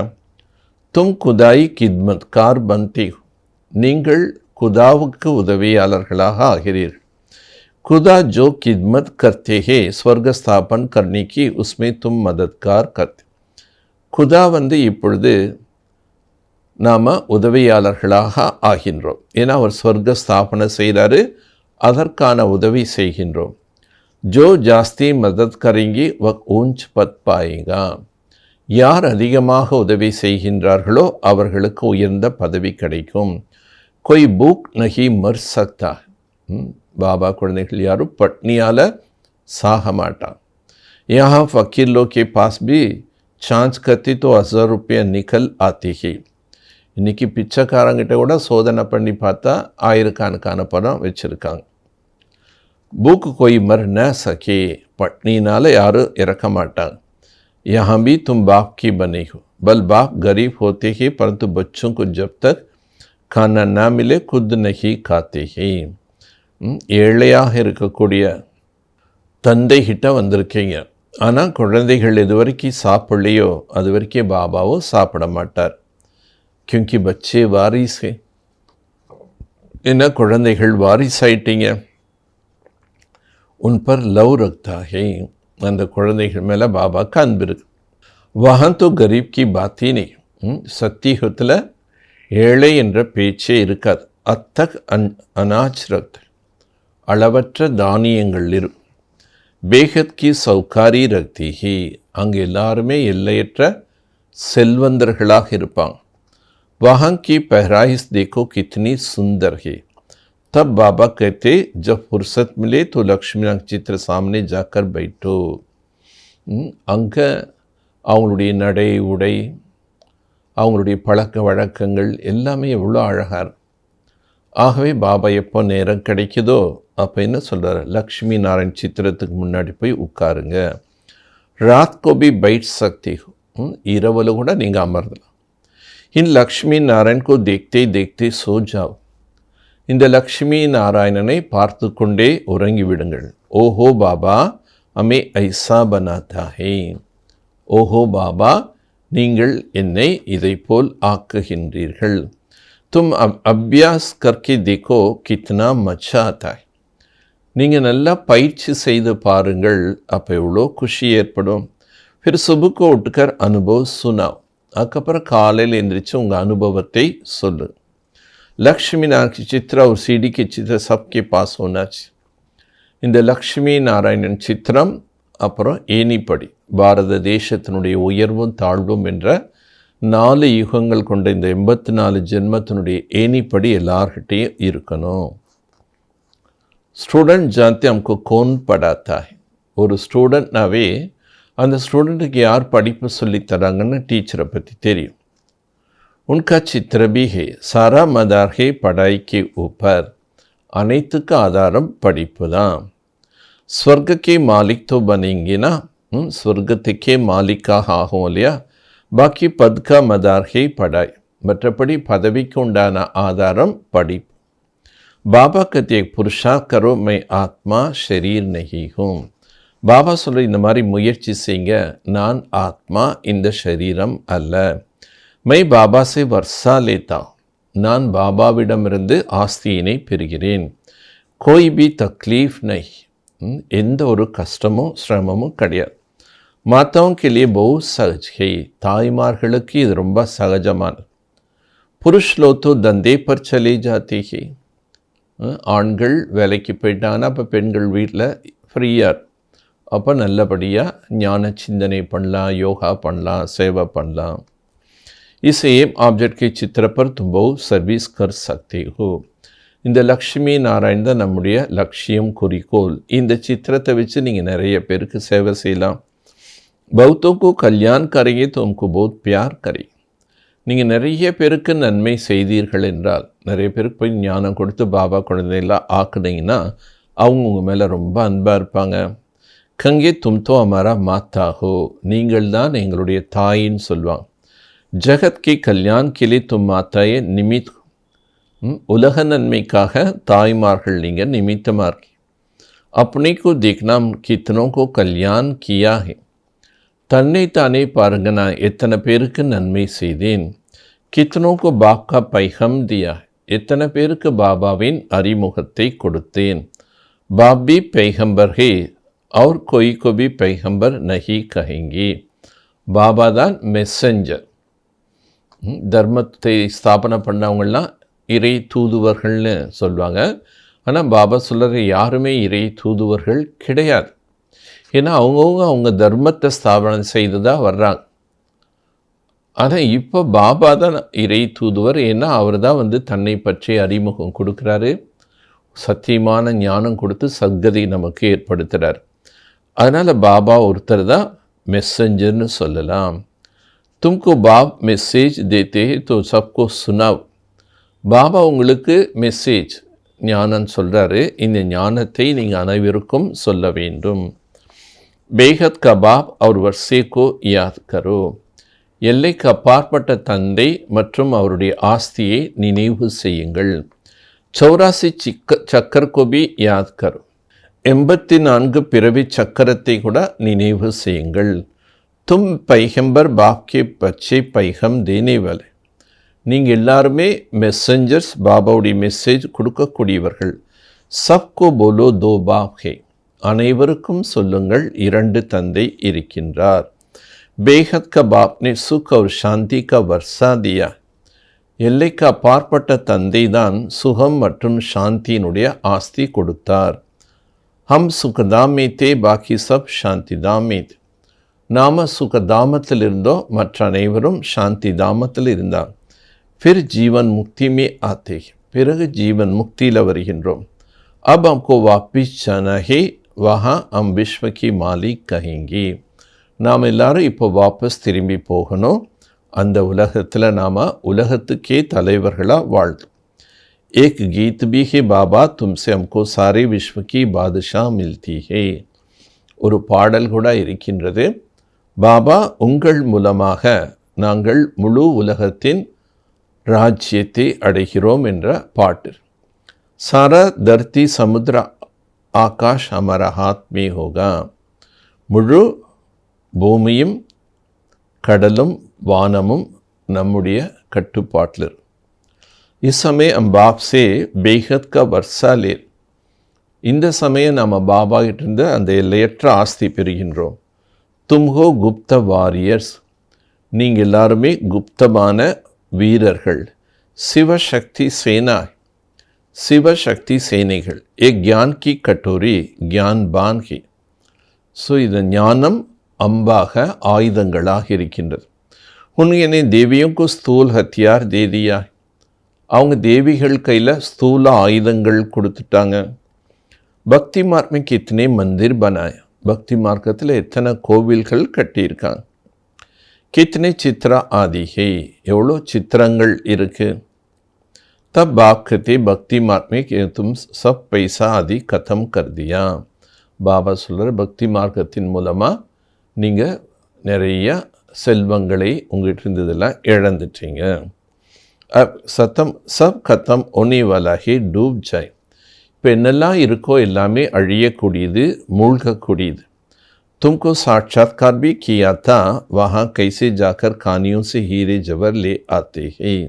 தும் குதாய் கித்மத் கார் பந்தி, நீங்கள் குதாவுக்கு உதவியாளர்களாக ஆகிறீர்கள். खुदा जो खिदमत करते हैं स्वर्ग स्थापन करने की उसमें तुम मददगार करते. खुदा இப்பொழுது நாம் உதவியாளர்களாக ஆகின்றோம். ஏன்னா அவர் ஸ்வர்க ஸ்தாபனை செய்கிறாரு, அதற்கான உதவி செய்கின்றோம். ஜோ ஜாஸ்தி மதத் கரங்கி வ ஊஞ்ச் பத் பாயேங்கா, யார் அதிகமாக உதவி செய்கின்றார்களோ அவர்களுக்கு உயர்ந்த பதவி கிடைக்கும். கொய் பூக் நஹி மர் சக்தா, பாபா குழந்தைகள் யாரும் பட்னியால் சாக மாட்டான். யஹா ஃபக்கீர் லோக் கே பாஸ் பி சான்ஸ் கத்தி தோ 1000 रुपया நிக்கல் ஆத்தி ஹி, இன்றைக்கி பிச்சைக்காரங்கிட்ட கூட சோதனை பண்ணி பார்த்தா ஆயிரக்கணக்கான பணம் வச்சுருக்காங்க. பூக்கு கொய் மர் ந சகே, பட்னினால் யாரும் இறக்க மாட்டாங்க. यहाँ भी तुम बाप की बने हो, बल बाप गरीब होते ही परंतु बच्चों को जब तक खाना ना मिले खुद नहीं खाते ही. ஏழையாக இருக்கக்கூடிய தந்தை கிட்ட வந்திருக்கீங்க. ஆனால் குழந்தைகள் எது வரைக்கும் சாப்பிடலையோ அது வரைக்கும் பாபாவும் சாப்பிட மாட்டார். क्योंकि बच्चे वारिस हैं. என்ன குழந்தைகள் வாரிசாயிட்டீங்க. உன் பர் லவ் ரக்தா ஹே. அந்த குழந்தைகள் மேலே பாபாக்கு அன்பு இருக்கு. வஹன் தோ கரீப் கி பாத்தி நெய். சத்தியுகத்தில் ஏழை என்ற பேச்சே இருக்காது. அத்தக் அனாஜ் ரக்த. அளவற்ற தானியங்கள் இருக்கும். பேகத் கி சௌகாரி ரக்தி ஹி. அங்கே எல்லாருமே எல்லையற்ற செல்வந்தர்களாக இருப்பாங்க. वहाँ की पहराइश देखो कितनी सुंदर है. तब बाबा कहते जब फुर्सत मिले तो लक्ष्मी नारायण चित्र सामने जाकर बैठो. அங்கே அவங்களுடைய நடை உடை அவங்களுடைய பழக்க வழக்கங்கள் எல்லாமே எவ்வளோ அழகாக. ஆகவே பாபா எப்போ நேரம் கிடைக்குதோ அப்போ என்ன சொல்கிறார், லக்ஷ்மி நாராயண் சித்திரத்துக்கு முன்னாடி போய் உட்காருங்க. ராத் கோ பி பைட் சக்தி. இரவில் கூட நீங்கள் அமர்ந்தலாம். इन लक्ष्मी नारायण को देखते देखते सो जाओ. இந்த லக்ஷ்மி நாராயணனை பார்த்து கொண்டே உறங்கி விடுங்கள். ஓஹோ பாபா அமே ஐசா பனாதா ஹே. ஓஹோ பாபா நீங்கள் என்னை இதை போல் ஆக்குகின்றீர்கள். तुम अभ्यास करके देखो कितना मजा आता है. நீங்கள் நல்லா பயிற்சி செய்து பாருங்கள், அப்போ எவ்வளோ குஷி ஏற்படும். फिर सुबह को उठकर अनुभव सुनाओ. அதுக்கப்புறம் காலையில் எழுந்திரிச்சு உங்கள் அனுபவத்தை சொல்லு. லக்ஷ்மி நாராயண் சித்திரம் ஒரு சிடிக்கு சித்திரம் சப்கே பாஸ் होनाச்சு. இந்த லக்ஷ்மி நாராயணன் சித்திரம் அப்புறம் ஏணிப்படி பாரத தேசத்தினுடைய உயர்வும் தாழ்வும் என்ற 4 யுகங்கள் கொண்ட இந்த 84 ஜென்மத்தினுடைய ஏணிப்படி எல்லார்கிட்டையும் இருக்கணும். ஸ்டூடெண்ட் ஜான்தே हमको कौन पढ़ाता है. ஒரு ஸ்டூடெண்ட்னாவே அந்த ஸ்டூடெண்ட்டுக்கு யார் படிப்பு சொல்லித்தராங்கன்னு டீச்சரை பற்றி தெரியும். உன்கா சித்திர பி ஹே. சாரா மதார் ஹே படாய்க்கு ஊப்பர். அனைத்துக்கு ஆதாரம் படிப்பு தான். ஸ்வர்க்கே மாலிக் தோ பனீங்கினா. ஸ்வர்க்கத்துக்கே மாலிக்காக ஆகும் இல்லையா. பாக்கி பத்கா மதார் ஹே படாய். மற்றபடி பதவிக்கு உண்டான ஆதாரம் படிப்பு. பாபா கத்திய புருஷா கரோ மை ஆத்மா ஷரீர் நஹி ஹூம். பாபா சொல்ல இந்த மாதிரி முயற்சி செய்யுங்க, நான் ஆத்மா இந்த ஷரீரம் அல்ல. மை பாபா சே வர்ஷா லேத்தா. நான் பாபாவிடமிருந்து ஆஸ்தியினை பெறுகிறேன். கோய் பி தக்லீஃப் நை. எந்த ஒரு கஷ்டமும் சிரமமும் கிடையாது. மாத்தாவும் கிளியே பஹு சஹஜ் ஹே. தாய்மார்களுக்கு இது ரொம்ப சகஜமானது. புருஷ் லோத்தோ தந்தே பர் சலே ஜாத்தி ஹே. ஆண்கள் வேலைக்கு போயிட்டாங்கன்னா அப்போ பெண்கள் வீட்டில் ஃப்ரீயாக. அப்போ நல்லபடியாக ஞான சிந்தனை பண்ணலாம், யோகா பண்ணலாம், சேவை பண்ணலாம். इस एम ऑब्जेक्ट के चित्र पर तुम बहुत सर्विस कर सकते हो. இந்த லக்ஷ்மி நாராயண் தான் நம்முடைய லட்சியம், குறிக்கோள். இந்த சித்திரத்தை வச்சு நீங்கள் நிறைய பேருக்கு சேவை செய்யலாம். बहुतों को कल्याण करेंगे तो उनको बहुत प्यार करें. நீங்கள் நிறைய பேருக்கு நன்மை செய்தீர்கள் என்றால், நிறைய பேருக்கு போய் ஞானம் கொடுத்து பாபா குழந்தைலாம் ஆக்குனீங்கன்னா அவங்க உங்கள் மேலே ரொம்ப அன்பாக இருப்பாங்க. கங்கே தும்தோ அமாரா மாத்தா ஹோ. நீங்கள் தான் எங்களுடைய தாயின்னு சொல்லுவாங்க. ஜகத் கி கல்யாண் கிளி தும் மாத்தாயே நிமித். உலக நன்மைக்காக தாய்மார்கள் நீங்கள் நிமித்தமாக இருக்கீங்க. अपने को देखना कितनों को कल्याण किया है. தன்னை தானே பாருங்க, நான் எத்தனை பேருக்கு நன்மை செய்தேன். கித்தனோं को बाप का पैगम दिया. எத்தனை பேருக்கு பாபாவின் அறிமுகத்தை கொடுத்தேன். बाप भी पैगंबर है और कोई को भी पैगंबर नहीं कहेंगे. பாபா தான் மெசஞ்சர். தர்மத்தை ஸ்தாபனை பண்ணவங்களாம் இறை தூதுவர்கள்னு சொல்லுவாங்க. ஆனால் பாபா சொல்கிற யாருமே இறை தூதுவர்கள் கிடையாது. ஏன்னா அவங்கவுங்க அவங்க தர்மத்தை ஸ்தாபனம் செய்து தான் வர்றாங்க. ஆனால் இப்போ பாபா தான் இறை தூதுவர். ஏன்னா அவர் தான் தன்னை பற்றி அறிமுகம் கொடுக்குறாரு, சத்தியமான ஞானம் கொடுத்து சத்கதி நமக்கு ஏற்படுத்துகிறார். அதனால் பாபா ஒருத்தர் தான் மெசஞ்சர்னு சொல்லலாம். तुमको बाप मैसेज देते हैं तो सबको सुनाओ. பாபா உங்களுக்கு மெசேஜ் ஞானம் சொல்கிறாரு. இந்த ஞானத்தை நீங்கள் அனைவருக்கும் சொல்ல வேண்டும். பேகத் का बाप और वर्षे को याद करो. எல்லைக்கு அப்பாற்பட்ட தந்தை மற்றும் அவருடைய ஆஸ்தியை நினைவு செய்யுங்கள். 84 சக்கர் को भी याद करो. 84 பிறவி சக்கரத்தை கூட நினைவு செய்யுங்கள். தும் பைகம்பர் பாப்கே பச்சை பைகம் தேனேவாலே. நீங்கள் எல்லாருமே மெசஞ்சர்ஸ், பாபாவுடைய மெசேஜ் கொடுக்கக்கூடியவர்கள். சப்கோ போலோ தோ பாப் ஹே. அனைவருக்கும் சொல்லுங்கள், 2 தந்தை இருக்கின்றார். பேஹத் க பாப்னே சுக் और சாந்தி का वर्षा दिया. எல்லைக்கு அப்பாற்பட்ட தந்தை தான் சுகம் மற்றும் சாந்தியினுடைய ஆஸ்தி கொடுத்தார். ஹம் சுகதாமே தே பாக்கி சப் சாந்தி தாமே. நாம சுகதாமத்தில் இருந்தோம், மற்ற அனைவரும் சாந்தி தாமத்தில் இருந்தார். फिर जीवन मुक्ति में आते हैं. பிறகு ஜீவன் முக்தியில் வருகின்றோம். अब हमको वापिस जाना है, वहाँ हम विश्व की मालिक कहेंगे. நாம் எல்லாரும் இப்போ வாபஸ் திரும்பி போகணும். அந்த உலகத்தில் நாம் உலகத்துக்கே தலைவர்களாக வாழ்ந்தோம். एक गीत भी है, बाबा तुमसे हमको सारे विश्व की बादशाह मिलती है. ஒரு பாடல் கூட இருக்கின்றது, பாபா உங்கள் மூலமாக நாங்கள் முழு உலகத்தின் ராஜ்யத்தை அடைகிறோம் என்ற பாட்டு. சாரா தர்த்தி சமுத்திர ஆகாஷ் ஹமாரா ஹாத் மே ஹோகா. முழு பூமியும் கடலும் வானமும் நம்முடைய கட்டுப்பாட்டில். इस समय हम बाप से बेहद का वर्षा ले. இந்த சமயம் நம்ம பாபா கிட்ட அந்த எல்லையற்ற ஆஸ்தி பெறுகின்றோம். தும்ஹோ குப்த வாரியர்ஸ். நீங்கள் எல்லாருமே குப்தமான வீரர்கள். சிவசக்தி சேனா, சிவசக்தி சேனைகள். ஏ கியான் கி கட்டோரி கியான் பான் கி. ஸோ இது ஞானம் அம்பாக ஆயுதங்களாக இருக்கின்றது. உன்னை தேவியும் ஸ்தூல் ஹத்தியார் தேதியா. அவங்க தேவிகள் கையில் ஸ்தூல ஆயுதங்கள் கொடுத்துட்டாங்க. பக்தி மார்க்கு இத்தனை மந்திர் பனாய. பக்தி மார்க்கத்தில் எத்தனை கோவில்கள் கட்டியிருக்காங்க. கித்தனை சித்ரா ஆதிகை, எவ்வளோ சித்திரங்கள் இருக்குது. தப் பாப் கத்தே பக்தி மார்க் தும் சப் பைசா ஆதி கதம் கர்தியா. பாபா சொல்கிற பக்தி மார்க்கத்தின் மூலமாக நீங்கள் நிறைய செல்வங்களை உங்கள்கிட்ட இருந்ததெல்லாம் இழந்துட்டீங்க. சத்தம் சப் கத்தம் ஒனி வலாகி டூப் ஜாய். இப்போ என்னெல்லாம் இருக்கோ எல்லாமே அழியக்கூடியது, மூழ்கக்கூடியது. तुमको साक्षात्कार भी किया था, वहाँ कैसे जाकर कानियों से हीरे जवर ले आते हैं.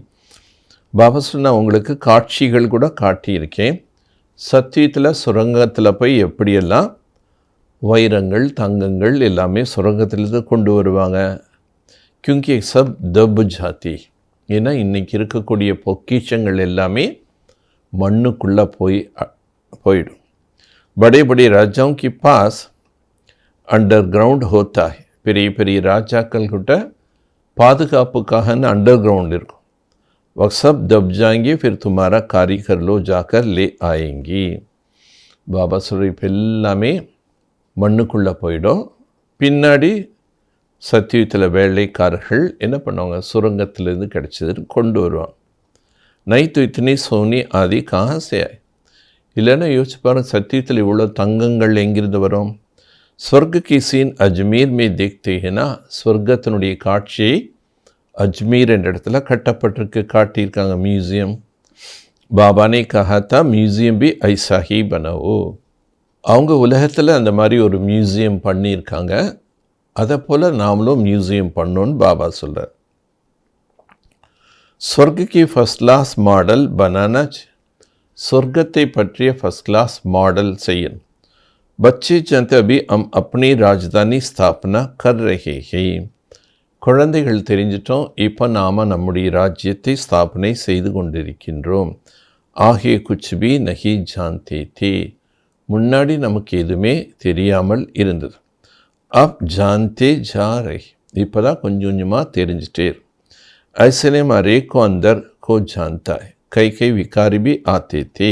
பாபா சொன்ன உங்களுக்கு காட்சிகள் கூட காட்டியிருக்கேன். சத்தியத்தில் சுரங்கத்தில் போய் எப்படியெல்லாம் வைரங்கள் தங்கங்கள் எல்லாமே சுரங்கத்திலிருந்து கொண்டு வருவாங்க. क्योंकि सब दब जाती. ஏன்னா இன்றைக்கி இருக்கக்கூடிய பொக்கிஷங்கள் எல்லாமே மண்ணுக்குள்ளே போயிடும். बड़े बड़े राजाओं के पास अंडर ग्राउंड होता है. பெரிய பெரிய ராஜாக்கள்கிட்ட பாதுகாப்புக்காகன்னு அண்டர் கிரவுண்ட் இருக்கும். वह सब दब जाएंगे, फिर तुम्हारा कारीगर लो जाकर ले आएंगी. பாபா சொல்ற இப்போ எல்லாமே மண்ணுக்குள்ளே போயிடும். பின்னாடி சத்தியத்தில் வேலைக்காரர்கள் என்ன பண்ணுவாங்க, சுரங்கத்திலேருந்து கிடச்சதுன்னு கொண்டு வருவாங்க. நைத்து இத்தனை சோனி ஆதி காசே. இல்லைன்னா யோசிச்சு பாருங்க, சத்தியத்தில் இவ்வளோ தங்கங்கள் எங்கிருந்து வரும். ஸ்வர்க கி சீன் அஜ்மீர் மே தேக்தேனா. ஸ்வர்க்கத்தினுடைய காட்சியை அஜ்மீர் என்ற இடத்துல கட்டப்பட்டிருக்கு, காட்டியிருக்காங்க மியூசியம். பாபானே கஹாத்தா மியூசியம் பி ஐசா ஹி பனவோ. அவங்க உலகத்தில் அந்த மாதிரி ஒரு மியூசியம் பண்ணியிருக்காங்க. அதை போல் நாமளும் மியூசியம் பண்ணோன்னு பாபா சொல்கிறார். ஸ்வர்க கி ஃபஸ்ட் கிளாஸ் மாடல் பனானா. சொர்க்கத்தை பற்றிய ஃபஸ்ட் கிளாஸ் மாடல் செய்யணும். बच्चे जानते अभी हम अपनी राजधानी स्थापना कर रहे हैं. குழந்தைகள் தெரிஞ்சிட்டோம், இப்போ நாம் நம்முடைய ராஜ்யத்தை ஸ்தாபனை செய்து கொண்டிருக்கின்றோம். ஆகிய குச் பி நஹி ஜான்தே தே. முன்னாடி நமக்கு எதுவுமே தெரியாமல் இருந்தது. அப் ஜான்தே ஜா ரஹி. இப்போ தான் கொஞ்சம் கொஞ்சமாக தெரிஞ்சிட்டே. ஐசனே மாரே கோ அந்தர் கோ ஜான்தா है. कई कई विकारी भी आते थे.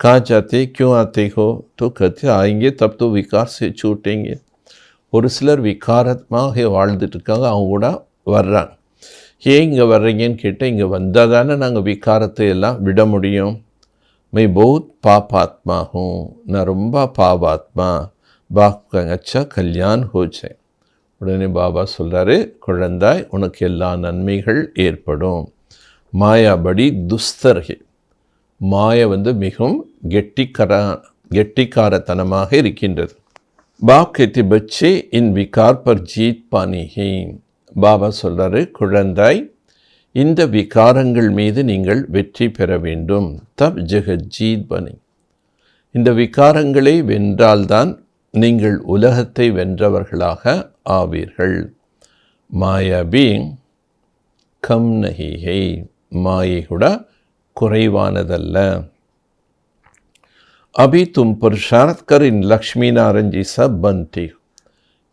कहाँ जाते क्यों आते हो तो कहते आएंगे तब तो विकार से छूटेंगे. ஒரு சிலர் விகாரமாக வாழ்ந்துட்டு இருக்காங்க, அவங்க கூட வர்றாங்க. ஏன் இங்கே வர்றீங்கன்னு கேட்டால், இங்கே வந்தால் தானே நாங்கள் விகாரத்தை எல்லாம் விட முடியும். மை பௌத் பாபாத்மா ஹூம். நான் ரொம்ப பாபாத்மா. பாபா அச்சா கல்யாண் ஹோச்சே. உடனே பாபா சொல்கிறாரு, குழந்தாய் உனக்கு எல்லா நன்மைகள் ஏற்படும். மாயா படி துஸ்தர்கே. மாயை மிகவும் கெட்டிக்காரத்தனமாக இருக்கின்றது. பாப் कहते बच्चे इन विकार पर जीत पानी है. பாபா சொல்றாரு, குழந்தாய், இந்த விகாரங்கள் மீது நீங்கள் வெற்றி பெற வேண்டும். தப் ஜெகத் ஜீத் பனி. இந்த விகாரங்களை வென்றால்தான் நீங்கள் உலகத்தை வென்றவர்களாக ஆவீர்கள். மாயா பி கம் நஹி ஹை. மாயை கூட குறைவானதல்ல. अभी तुम पुरुषार्थ कर इन लक्ष्मी नारायण जी सब बनते हो.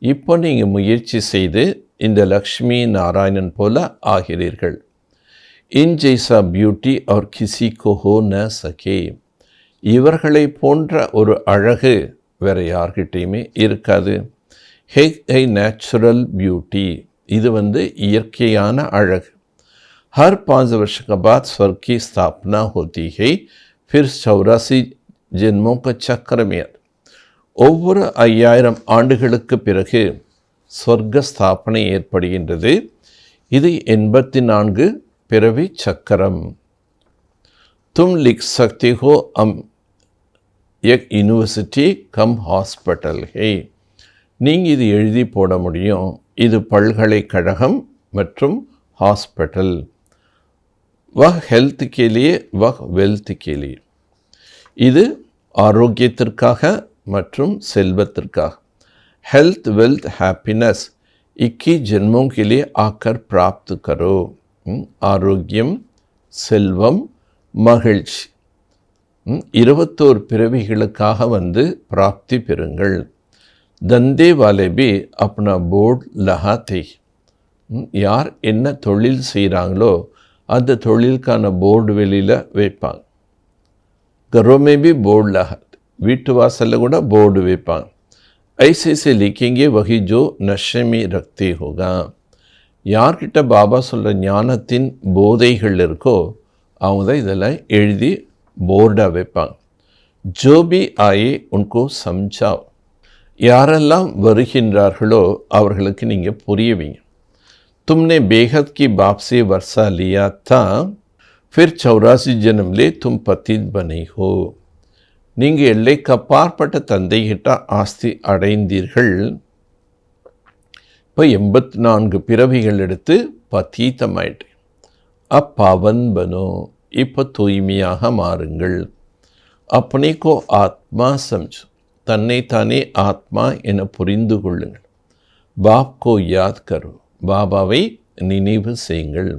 இப்போ நீங்கள் முயற்சி செய்து இந்த லக்ஷ்மி நாராயணன் போல ஆகிறீர்கள். இன் ஜெய்சா பியூட்டி और किसी को हो न सके. இவர்களை போன்ற ஒரு அழகு வேறு யார்கிட்டையுமே இருக்காது. ஹே நேச்சுரல் பியூட்டி. இது இயற்கையான அழகு. हर 5 वर्ष के बाद स्वर्ग की स्थापना होती है. फिर 84 ஜென்மோं का चक्र में ஒவ்வொரு 5000 ஆண்டுகளுக்கு பிறகு ஸ்வர்க்க ஸ்தாபனை ஏற்படுகின்றது. இது 84 பிறவி சக்கரம். तुम लिख सकते हो हम एक यूनिवर्सिटी कम हॉस्पिटल है. நீங்கள் இது எழுதி போட முடியும், இது பல்கலைக்கழகம் மற்றும் ஹாஸ்பிட்டல். वह हेल्थ के लिए वह वेल्थ के लिए. இது ஆரோக்கியத்திற்காக மற்றும் செல்வத்திற்காக. हेल्थ वेल्थ हैप्पीनेस 21 जन्मों के लिए आकर प्राप्त करो. ஆரோக்கியம், செல்வம், மகிழ்ச்சி 21 பிறவிகளுக்காக பிராப்தி பெறுங்கள். தந்தே வாலே பி அப்னா போர்ட் லஹாத்தே. யார் என்ன தொழில் செய்கிறாங்களோ அந்த தொழிலுக்கான போர்டு வெளியில் வைப்பாங்க. கரோமே பி போர்டு லஹாத். வீட்டு வாசலில் கூட போர்டு வைப்பாங்க. ஐசே லிக்கிங்கே வகி ஜோ நஷமி ரக்தி ஹோகா. யார்கிட்ட பாபா சொல்கிற ஞானத்தின் போதைகள் இருக்கோ அவங்க தான் இதெல்லாம் எழுதி போர்டாக வைப்பாங்க. ஜோ பி ஆயே உன்கோ சம்ஜாவ். யாரெல்லாம் வருகின்றார்களோ அவர்களுக்கு நீங்கள் புரியவீங்க. तुमने बेहद की बाप से वर्षा लिया था, फिर 84 जन्म ले तुम पतित बने हो. நீங்கள் எல்லைக்கு அப்பாற்பட்ட தந்தைகிட்ட ஆஸ்தி அடைந்தீர்கள். இப்போ 84 பிறவிகள் எடுத்து பதீத்தமாயிட்டு. அப்பாவன் பனோ. இப்போ தூய்மையாக மாறுங்கள். अपने को ஆத்மா சம்ஜோ. தன்னைத்தானே ஆத்மா என புரிந்து கொள்ளுங்கள். பாப் கோ யாத் கரோ. பாபாவை நினைவு செய்யுங்கள்.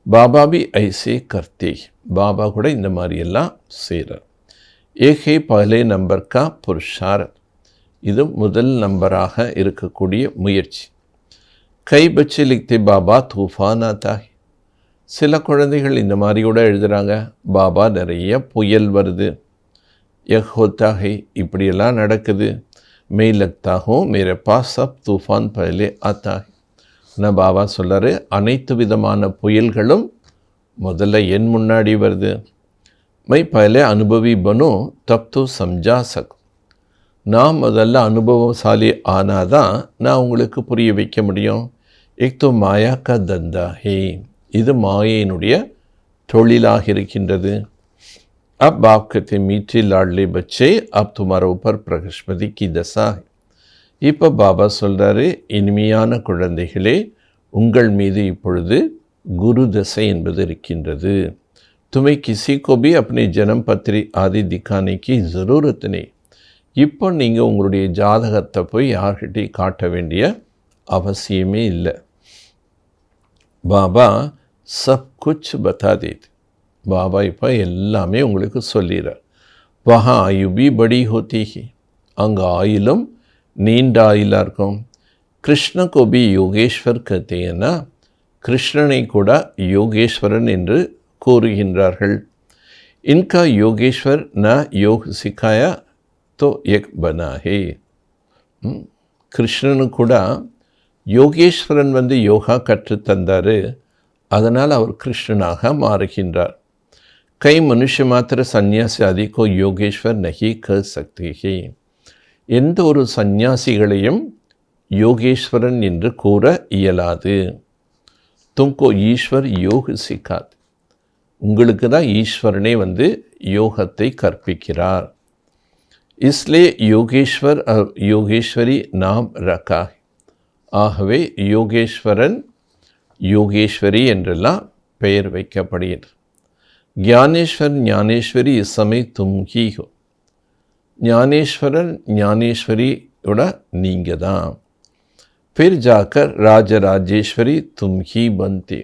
பாபா பி ஐசே கர்த்தே. பாபா கூட இந்த மாதிரியெல்லாம் செய்கிறார். ஏகே பகலே நம்பர் கா புருஷாரத். இது முதல் நம்பராக இருக்கக்கூடிய முயற்சி. கை பச்சை லிக்தே பாபா தூஃபான் ஆத்தா ஹை. சில குழந்தைகள் இந்த மாதிரி கூட எழுதுகிறாங்க, பாபா நிறைய புயல் வருது. யக் ஹோத்தா ஹை. இப்படியெல்லாம் நடக்குது. மே லக்தா who Mere pass sub Toofan பகலே ஆத்தா ஹை. நான் பாபா சொல்கிறாரு, அனைத்து விதமான புயல்களும் முதல்ல என் முன்னாடி வருது. மை பहले அனுபவி பனோ தப் தோ சம்ஜா சக். நான் முதல்ல அனுபவசாலி ஆனாதான் நான் உங்களுக்கு புரிய வைக்க முடியும். எக் தோ மாயா கா தந்தா ஹே. இது மாயையினுடைய தொழிலாக இருக்கின்றது. அப் பாப் கத்தே மீठे लाडले बच्चे अब तुम्हारे ऊपर प्रगस्पति की दशा है. இப்போ பாபா சொல்கிறாரு, இனிமையான குழந்தைகளே, உங்கள் மீது இப்பொழுது குரு தசை என்பது இருக்கின்றது. துமை கிசி கோ பி அப்னே ஜனம் பத்ரி ஆதி திக்கானே கி ஜரூரத் நஹி. இப்போ நீங்கள் உங்களுடைய ஜாதகத்தை போய் யார்கிட்டையும் காட்ட வேண்டிய அவசியமே இல்லை. பாபா சப் குச் பதா தேத். பாபா இப்போ எல்லாமே உங்களுக்கு சொல்லிடுறார். வஹா ஆயு பி படி ஹோத்தி ஹி. அங்கே ஆயிலும் நீண்ட ஆயிலாக இருக்கும். கிருஷ்ண கோபி யோகேஸ்வர் கத்தேனா. கிருஷ்ணனை கூட யோகேஸ்வரன் என்று கூறுகின்றார்கள். இன்கா யோகேஸ்வர் ந யோக் சிக்காயா தோ எக் பனா ஹே. கிருஷ்ணனு கூட யோகேஸ்வரன் யோகா கற்றுத்தந்தார். அதனால் அவர் கிருஷ்ணனாக மாறுகின்றார். கை மனுஷ மாத்திர சந்நியாசி அதிகோ யோகேஸ்வர் நஹி கர் சக்தி ஹே. எந்த ஒரு சந்நியாசிகளையும் யோகேஸ்வரன் என்று கூற இயலாது. தும்கோ ஈஸ்வர் யோக சிக்காத். உங்களுக்கு தான் ஈஸ்வரனே யோகத்தை கற்பிக்கிறார். इसलिए योगेश्वर और योगेश्वरी नाम रखा है. ஆகவே யோகேஸ்வரன் யோகேஸ்வரி என்றெல்லாம் பெயர் வைக்கப்படுகிறது. ज्ञानेश्वर ஞானேஸ்வரி इस समय तुम ही हो. ஞானேஸ்வரன் ஞானேஸ்வரியோட நீங்கள் தான். फिर जाकर ராஜராஜேஸ்வரி तुम ही बनते.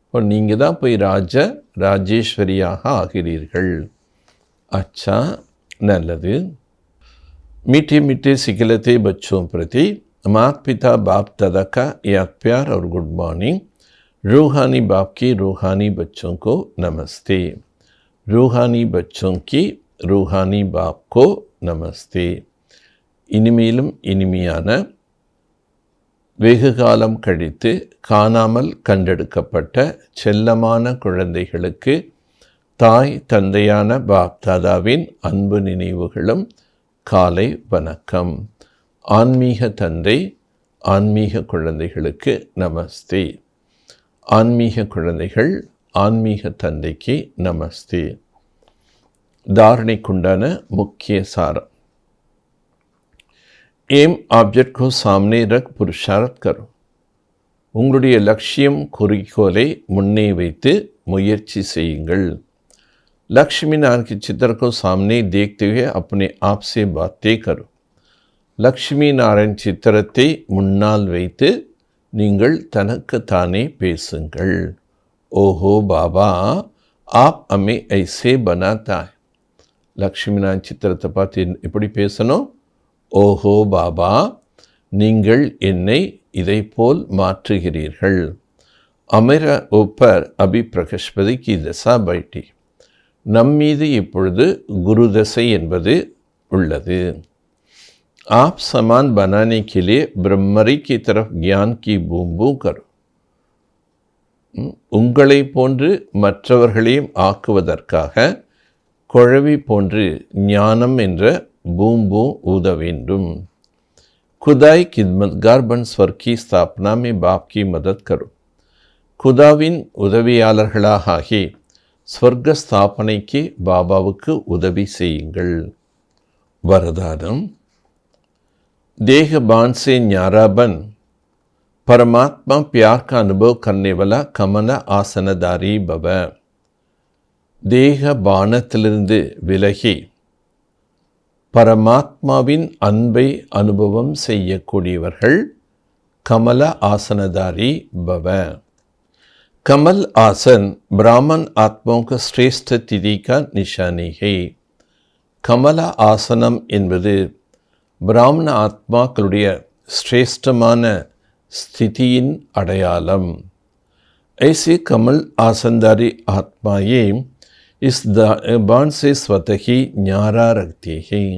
இப்போ நீங்கள் தான் போய் ராஜேஸ்வரியாக ஆகிறீர்கள். अच्छा, நல்லது. मीठे मीठे सिखलते बच्चों प्रति माता पिता बाप दादा का याद प्यार और गुड मॉर्निंग. रूहानी बाप की रूहानी बच्चों को नमस्ते. रूहानी बच्चों की रूहानी बाप को नमस्ते. இனிமேலும் இனிமையான வெகு காலம் கழித்து காணாமல் கண்டெடுக்கப்பட்ட செல்லமான குழந்தைகளுக்கு தாய் தந்தையான பாப் தாதாவின் அன்பு நினைவுகளும் காலை வணக்கம். ஆன்மீக தந்தை ஆன்மீக குழந்தைகளுக்கு நமஸ்தே. ஆன்மீக குழந்தைகள் ஆன்மீக தந்தைக்கு நமஸ்தே. धारणेकुंडान मुख्य सार. एम ऑब्जेक्ट को सामने रख पुरुषार्थ करो. உங்களுடைய லட்சியம் குறிக்கோளை முன்னே வைத்து முயற்சி செய்யுங்கள். लक्ष्मी नारायण के चित्र को सामने देखते हुए अपने आप से बातें करो. லக்ஷ்மி நாராயண் சித்திரத்தை முன்னால் வைத்து நீங்கள் தனக்கு தானே பேசுங்கள். ஓஹோ பாபா ஆப் அமே ஐசே பனாத்தா. லக்ஷ்மி நாராயண் சித்திரத்தை பார்த்து எப்படி பேசணும்? ஓஹோ பாபா, நீங்கள் என்னை இதை போல் மாற்றுகிறீர்கள். அமர ஊப்பர் அபி பிரகஸ்பதி கி தசா பைட்டி. நம்மீது இப்பொழுது குரு தசை என்பது உள்ளது. आप समान बनाने के लिए ब्रह्मरी की तरफ ज्ञान की बूम बूम करो. உங்களை போன்று மற்றவர்களையும் ஆக்குவதற்காக குழவி போன்று ஞானம் என்ற பூம் பூம் ஊத வேண்டும். खुदाई खिदमतगार बन स्वर की स्थापना में बाप की मदद करो. खुदाவின் உதவியாளர்களாக ஆகி ஸ்வர்க்க ஸ்தாபனைக்கு பாபாவுக்கு உதவி செய்யுங்கள். வரதானம். देह बाण से न्यारा बन परमात्मा प्यार का अनुभव करने वाला कमल आसनदारी भव. தேக பானத்திலிருந்து விலகி பரமாத்மாவின் அன்பை அனுபவம் செய்யக்கூடியவர்கள் கமல ஆசனதாரி பவ. कमल आसन ब्राह्मण आत्माओं का श्रेष्ठ तिथि का निशानी है. கமல ஆசனம் என்பது பிராமண ஆத்மாக்களுடைய ஸ்ரேஷ்டமான ஸ்திதியின் அடையாளம். ऐसे कमल आसनदारी आत्माएं इस बाण से स्वतः ही न्यारा रखती हैं.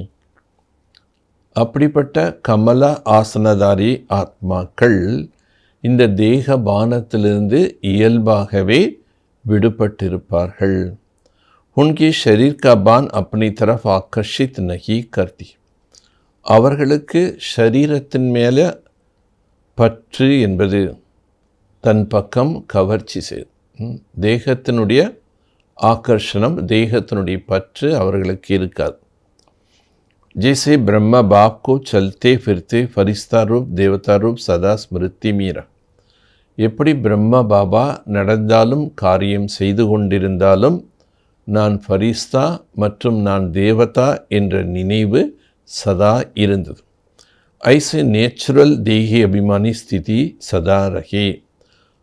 அப்படிப்பட்ட கமல ஆசனதாரி ஆத்மாக்கள் இந்த தேக பானத்திலிருந்து இயல்பாகவே விடுபட்டிருப்பார்கள். उनके शरीर का बाण अपनी तरफ आकर्षित नहीं करती. அவர்களுக்கு ஷரீரத்தின் மேலே பற்று என்பது தன் பக்கம் கவர்ச்சி செய்யும். தேகத்தினுடைய ஆகர்ஷணம், தேகத்தினுடைய பற்று அவர்களுக்கு இருக்காது. जैसे ब्रह्मा बाप को चलते फिरते फरिश्ता रूप देवता रूप सदा स्मृति மீரா. எப்படி பிரம்மா பாபா நடந்தாலும் காரியம் செய்து கொண்டிருந்தாலும் நான் ஃபரிஸ்தா மற்றும் நான் தேவதா என்ற நினைவு சதா இருந்தது. ஐசே நேச்சுரல் தேகி அபிமானி ஸ்திதி சதா ரஹே.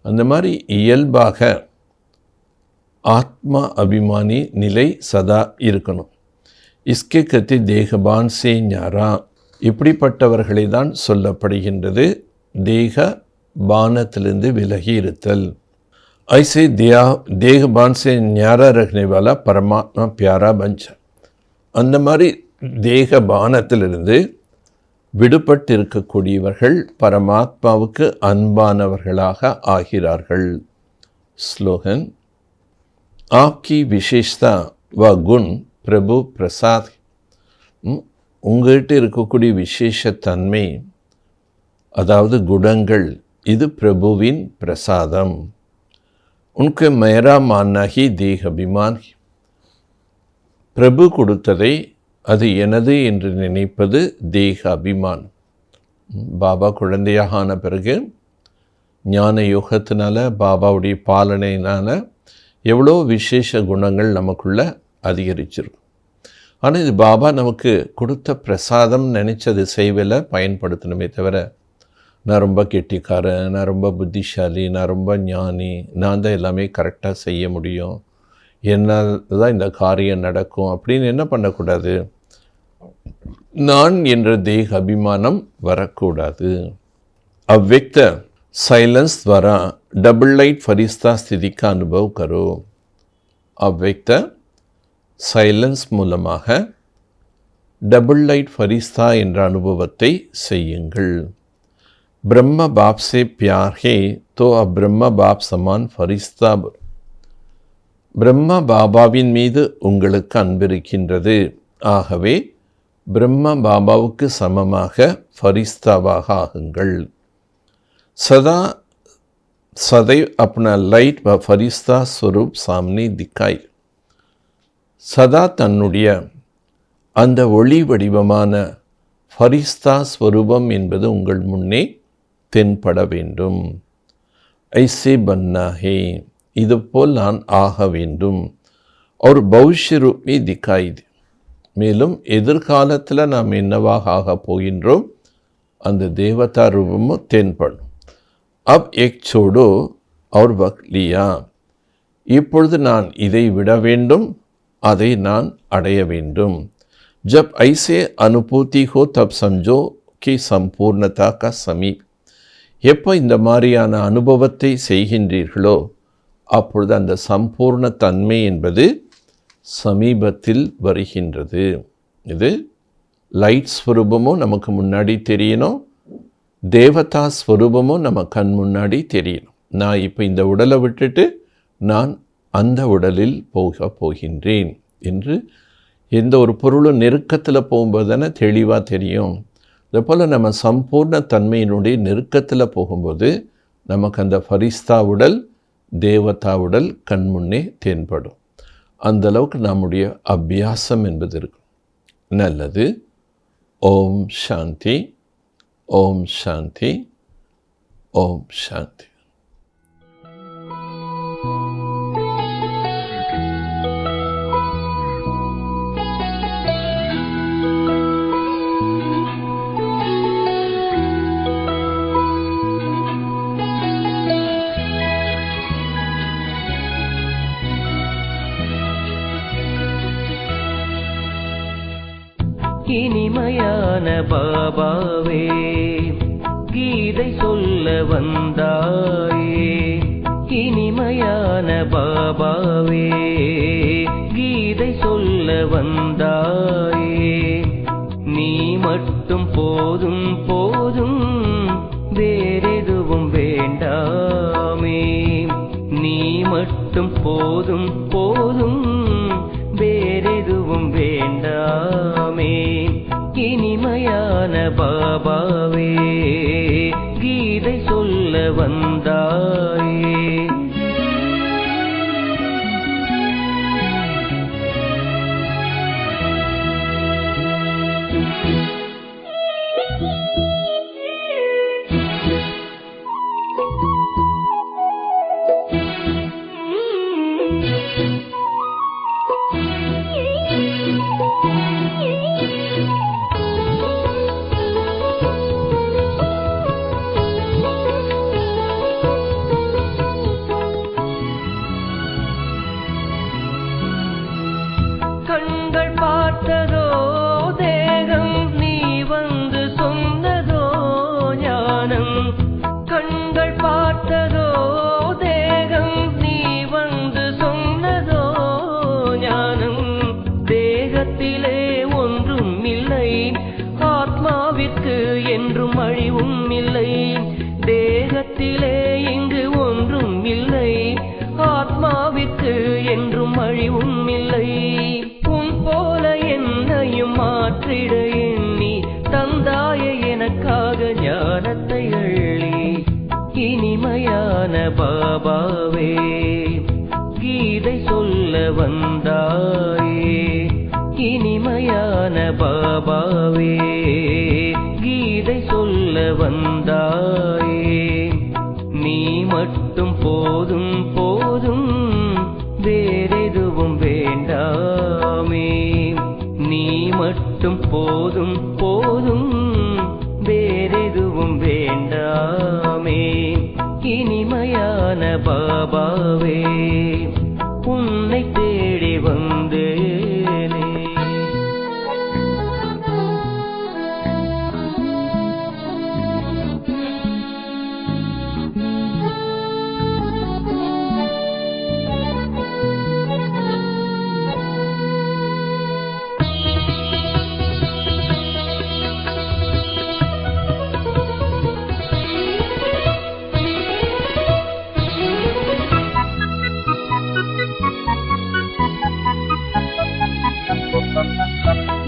அந்த மாதிரி இயல்பாக ஆத்மா அபிமானி நிலை சதா இருக்கணும். இஸ்கே கத்தி தேகபான் சே ஞாரா. இப்படிப்பட்டவர்களை தான் சொல்லப்படுகின்றது தேக பானத்திலிருந்து விலகி இருத்தல். ஐசே தேகபான் சே ஞாரா ரஹ்னே வாலா பரமாத்மா பியாரா பஞ்ச. அந்த மாதிரி தேக பானத்திலிருந்து விடுபட்டு இருக்கக்கூடியவர்கள் பரமாத்மாவுக்கு அன்பானவர்களாக ஆகிறார்கள். ஸ்லோகன். ஆப்கி விசேஷதா வ குண் பிரபு பிரசாத். உங்கள்கிட்ட இருக்கக்கூடிய விசேஷத்தன்மை, அதாவது குணங்கள், இது பிரபுவின் பிரசாதம். உனக்கு மேரா மான்னாகி தேக அபிமான். பிரபு கொடுத்ததை அது எனது என்று நினைப்பது தேக அபிமானம். பாபா குழந்தையாக ஆன பிறகு ஞான யோகத்தினால, பாபாவுடைய பாலனையினால் எவ்வளோ விசேஷ குணங்கள் நமக்குள்ள அதிகரிச்சிருக்கும். ஆனால் இது பாபா நமக்கு கொடுத்த பிரசாதம் நினச்சது செய்வதில் பயன்படுத்தணுமே தவிர, நான் ரொம்ப கெட்டிக்காரன், நான் ரொம்ப புத்திசாலி, நான் ரொம்ப ஞானி, நான் தான் எல்லாமே கரெக்டாக செய்ய முடியும், என்னால் தான் இந்த காரியம் நடக்கும் அப்படின்னு என்ன பண்ணக்கூடாது. நான் என்ற தேக அபிமானம் வரக்கூடாது. अव्यक्त साइलेंस द्वारा डबल लाइट फरिश्ता स्थिति का अनुभव करो. अव्यक्त साइलेंस மூலமாக डबल लाइट फरिश्ता என்ற அனுபவத்தை செய்யுங்கள். ब्रह्म बाप से प्यार है तो अब ब्रह्म बाप समान फरिश्ता. பிரம்ம பாபாவின் மீது உங்களுக்கு அன்பு இருக்கின்றது, ஆகவே பிரம்ம பாபாவுக்கு சமமாக ஃபரிஸ்தாவாக ஆகுங்கள். सदा सदैव अपना लाइट व फरिश्ता स्वरूप सामने दिखाई. சதா தன்னுடைய அந்த ஒளி வடிவமான ஃபரிஸ்தா ஸ்வரூபம் என்பது உங்கள் முன்னே தென்பட வேண்டும். ஐசே பன்னா ஹே, இதுபோல் நான் ஆக வேண்டும். और भविष्य रूप में दिखाई दे. மேலும் எதிர்காலத்தில் நாம் என்னவாக ஆக போகின்றோம் அந்த தேவதா ரூபமும் தென்படும். அப் எக் சோடோ और वक्त लिया. இப்பொழுது நான் இதை விட வேண்டும், அதை நான் அடைய வேண்டும். जब ऐसे अनुभूति हो तब समझो कि संपूर्णता का समीप. எப்போ இந்த மாதிரியான அனுபவத்தை செய்கின்றீர்களோ அப்பொழுது அந்த சம்பூர்ண தன்மை என்பது சமீபத்தில் வருகின்றது. இது லைட் ஸ்வரூபமும் நமக்கு முன்னாடி தெரியணும், தேவதா ஸ்வரூபமும் நம்ம கண் முன்னாடி தெரியணும். நான் இப்போ இந்த உடலை விட்டுட்டு நான் அந்த உடலில் போகின்றேன் என்று எந்த ஒரு பொருளும் நெருக்கத்தில் போகும்போது தானே தெளிவாக தெரியும். அதுபோல் நம்ம சம்பூர்ண தன்மையினுடைய நெருக்கத்தில் போகும்போது நமக்கு அந்த ஃபரிஸ்தா உடல், தேவதா உடல் கண் முன்னே தென்படும். அந்தளவுக்கு நம்முடைய அபியாசம் என்பது இருக்கும். நல்லது. ஓம் சாந்தி, ஓம் சாந்தி, ஓம் சாந்தி. இனிமையான பாபாவே, கீதை சொல்ல வந்தாயே. இனிமையான பாபாவே, கீதை சொல்ல வந்தாயே. நீ மட்டும் போதும் போதும், வேறெதுவும் வேண்டாமே. நீ மட்டும் போதும் போதும், வேறெதுவும் வேண்டாமே. இனிமையான பாபாவே, கீதை சொல்ல வந்தாயே. கண்கள் பார்த்ததோ தேகம், நீ வந்து சொன்னதோ ஞானம். கண்கள் பார்த்ததோ தேகம், நீ வந்து சொன்னதோ ஞானம். தேகத்திலே ஒன்றும் இல்லை, ஆத்மாவிற்கு என்றும் அழிவும் இல்லை. தேகத்திலே இங்கு ஒன்றும் இல்லை, ஆத்மாவிற்கு என்றும் அழிவும் இல்லை. போல என்னையும் மாற்றிட எண்ணி தந்தாய எனக்காக ஞானத்தை அள்ளி. இனிமையான பாபாவே, கீதை சொல்ல வந்தாயே. இனிமையான பாபாவே கீதை சொல்ல வந்தாயே நீ மட்டும் போதும் போதும் வேறெதுவும் வேண்டாமே நீ மட்டும் போதும் போதும் வேறெதுவும் வேண்டாமே இனிமையான பாபாவே உன்னை தேடி வந்தேனே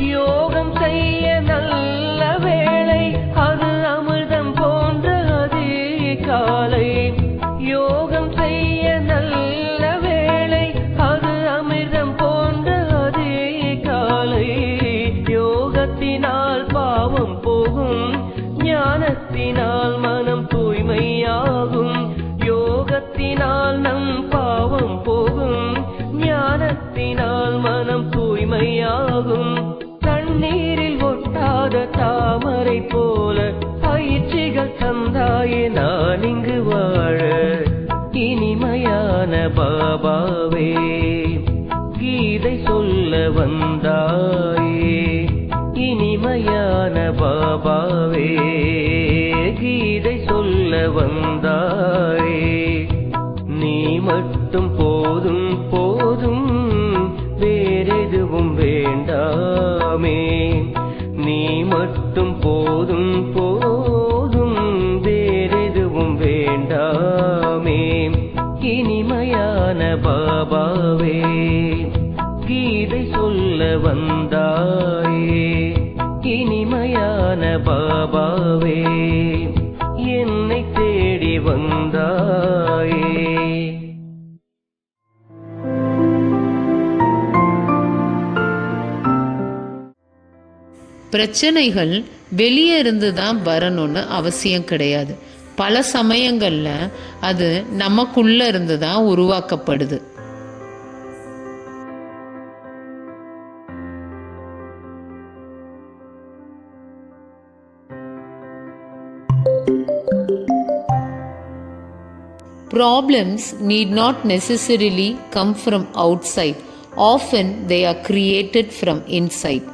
யோகம் செய்ய நல்ல வேளை அது அமிர்தம் போன்ற அதே காலை யோகம் செய்ய நல்ல வேளை அது அமிர்தம் போன்ற அதே காலை யோகத்தினால் பாவம் போகும் ஞானத்தினால் மனம் தூய்மையாகும் யோகத்தினால் நம் பாவம் போகும் ஞானத்தினால் மனம் தூய்மையாகும் தண்ணீரில் ஒட்டாத தாமரை போல பயிற்சிகள் தந்தாயே நான் இங்கு வாழ இனிமையான பாபாவே கீதை சொல்ல வந்தாயே இனிமையான பாபாவே கீதை சொல்ல வந்தாயே நீ மட்டும் போதும் போதும் வேறெதுவும் வேண்டாமே நீ மட்டும் போதும் போதும் வேறெதுவும் வேண்டாமே இனிமையான பாபாவே கீதை சொல்ல வந்தாயே இனிமையான பாபாவே என்னை தேடி வந்தாயே பிரச்சனைகள் வெளியே இருந்து தான் வரணும்னு அவசியம் கிடையாது. பல சமயங்கள்ல அது நமக்குள்ள இருந்து தான் உருவாக்கப்படுது. Problems need not necessarily come from outside. Often they are created from inside.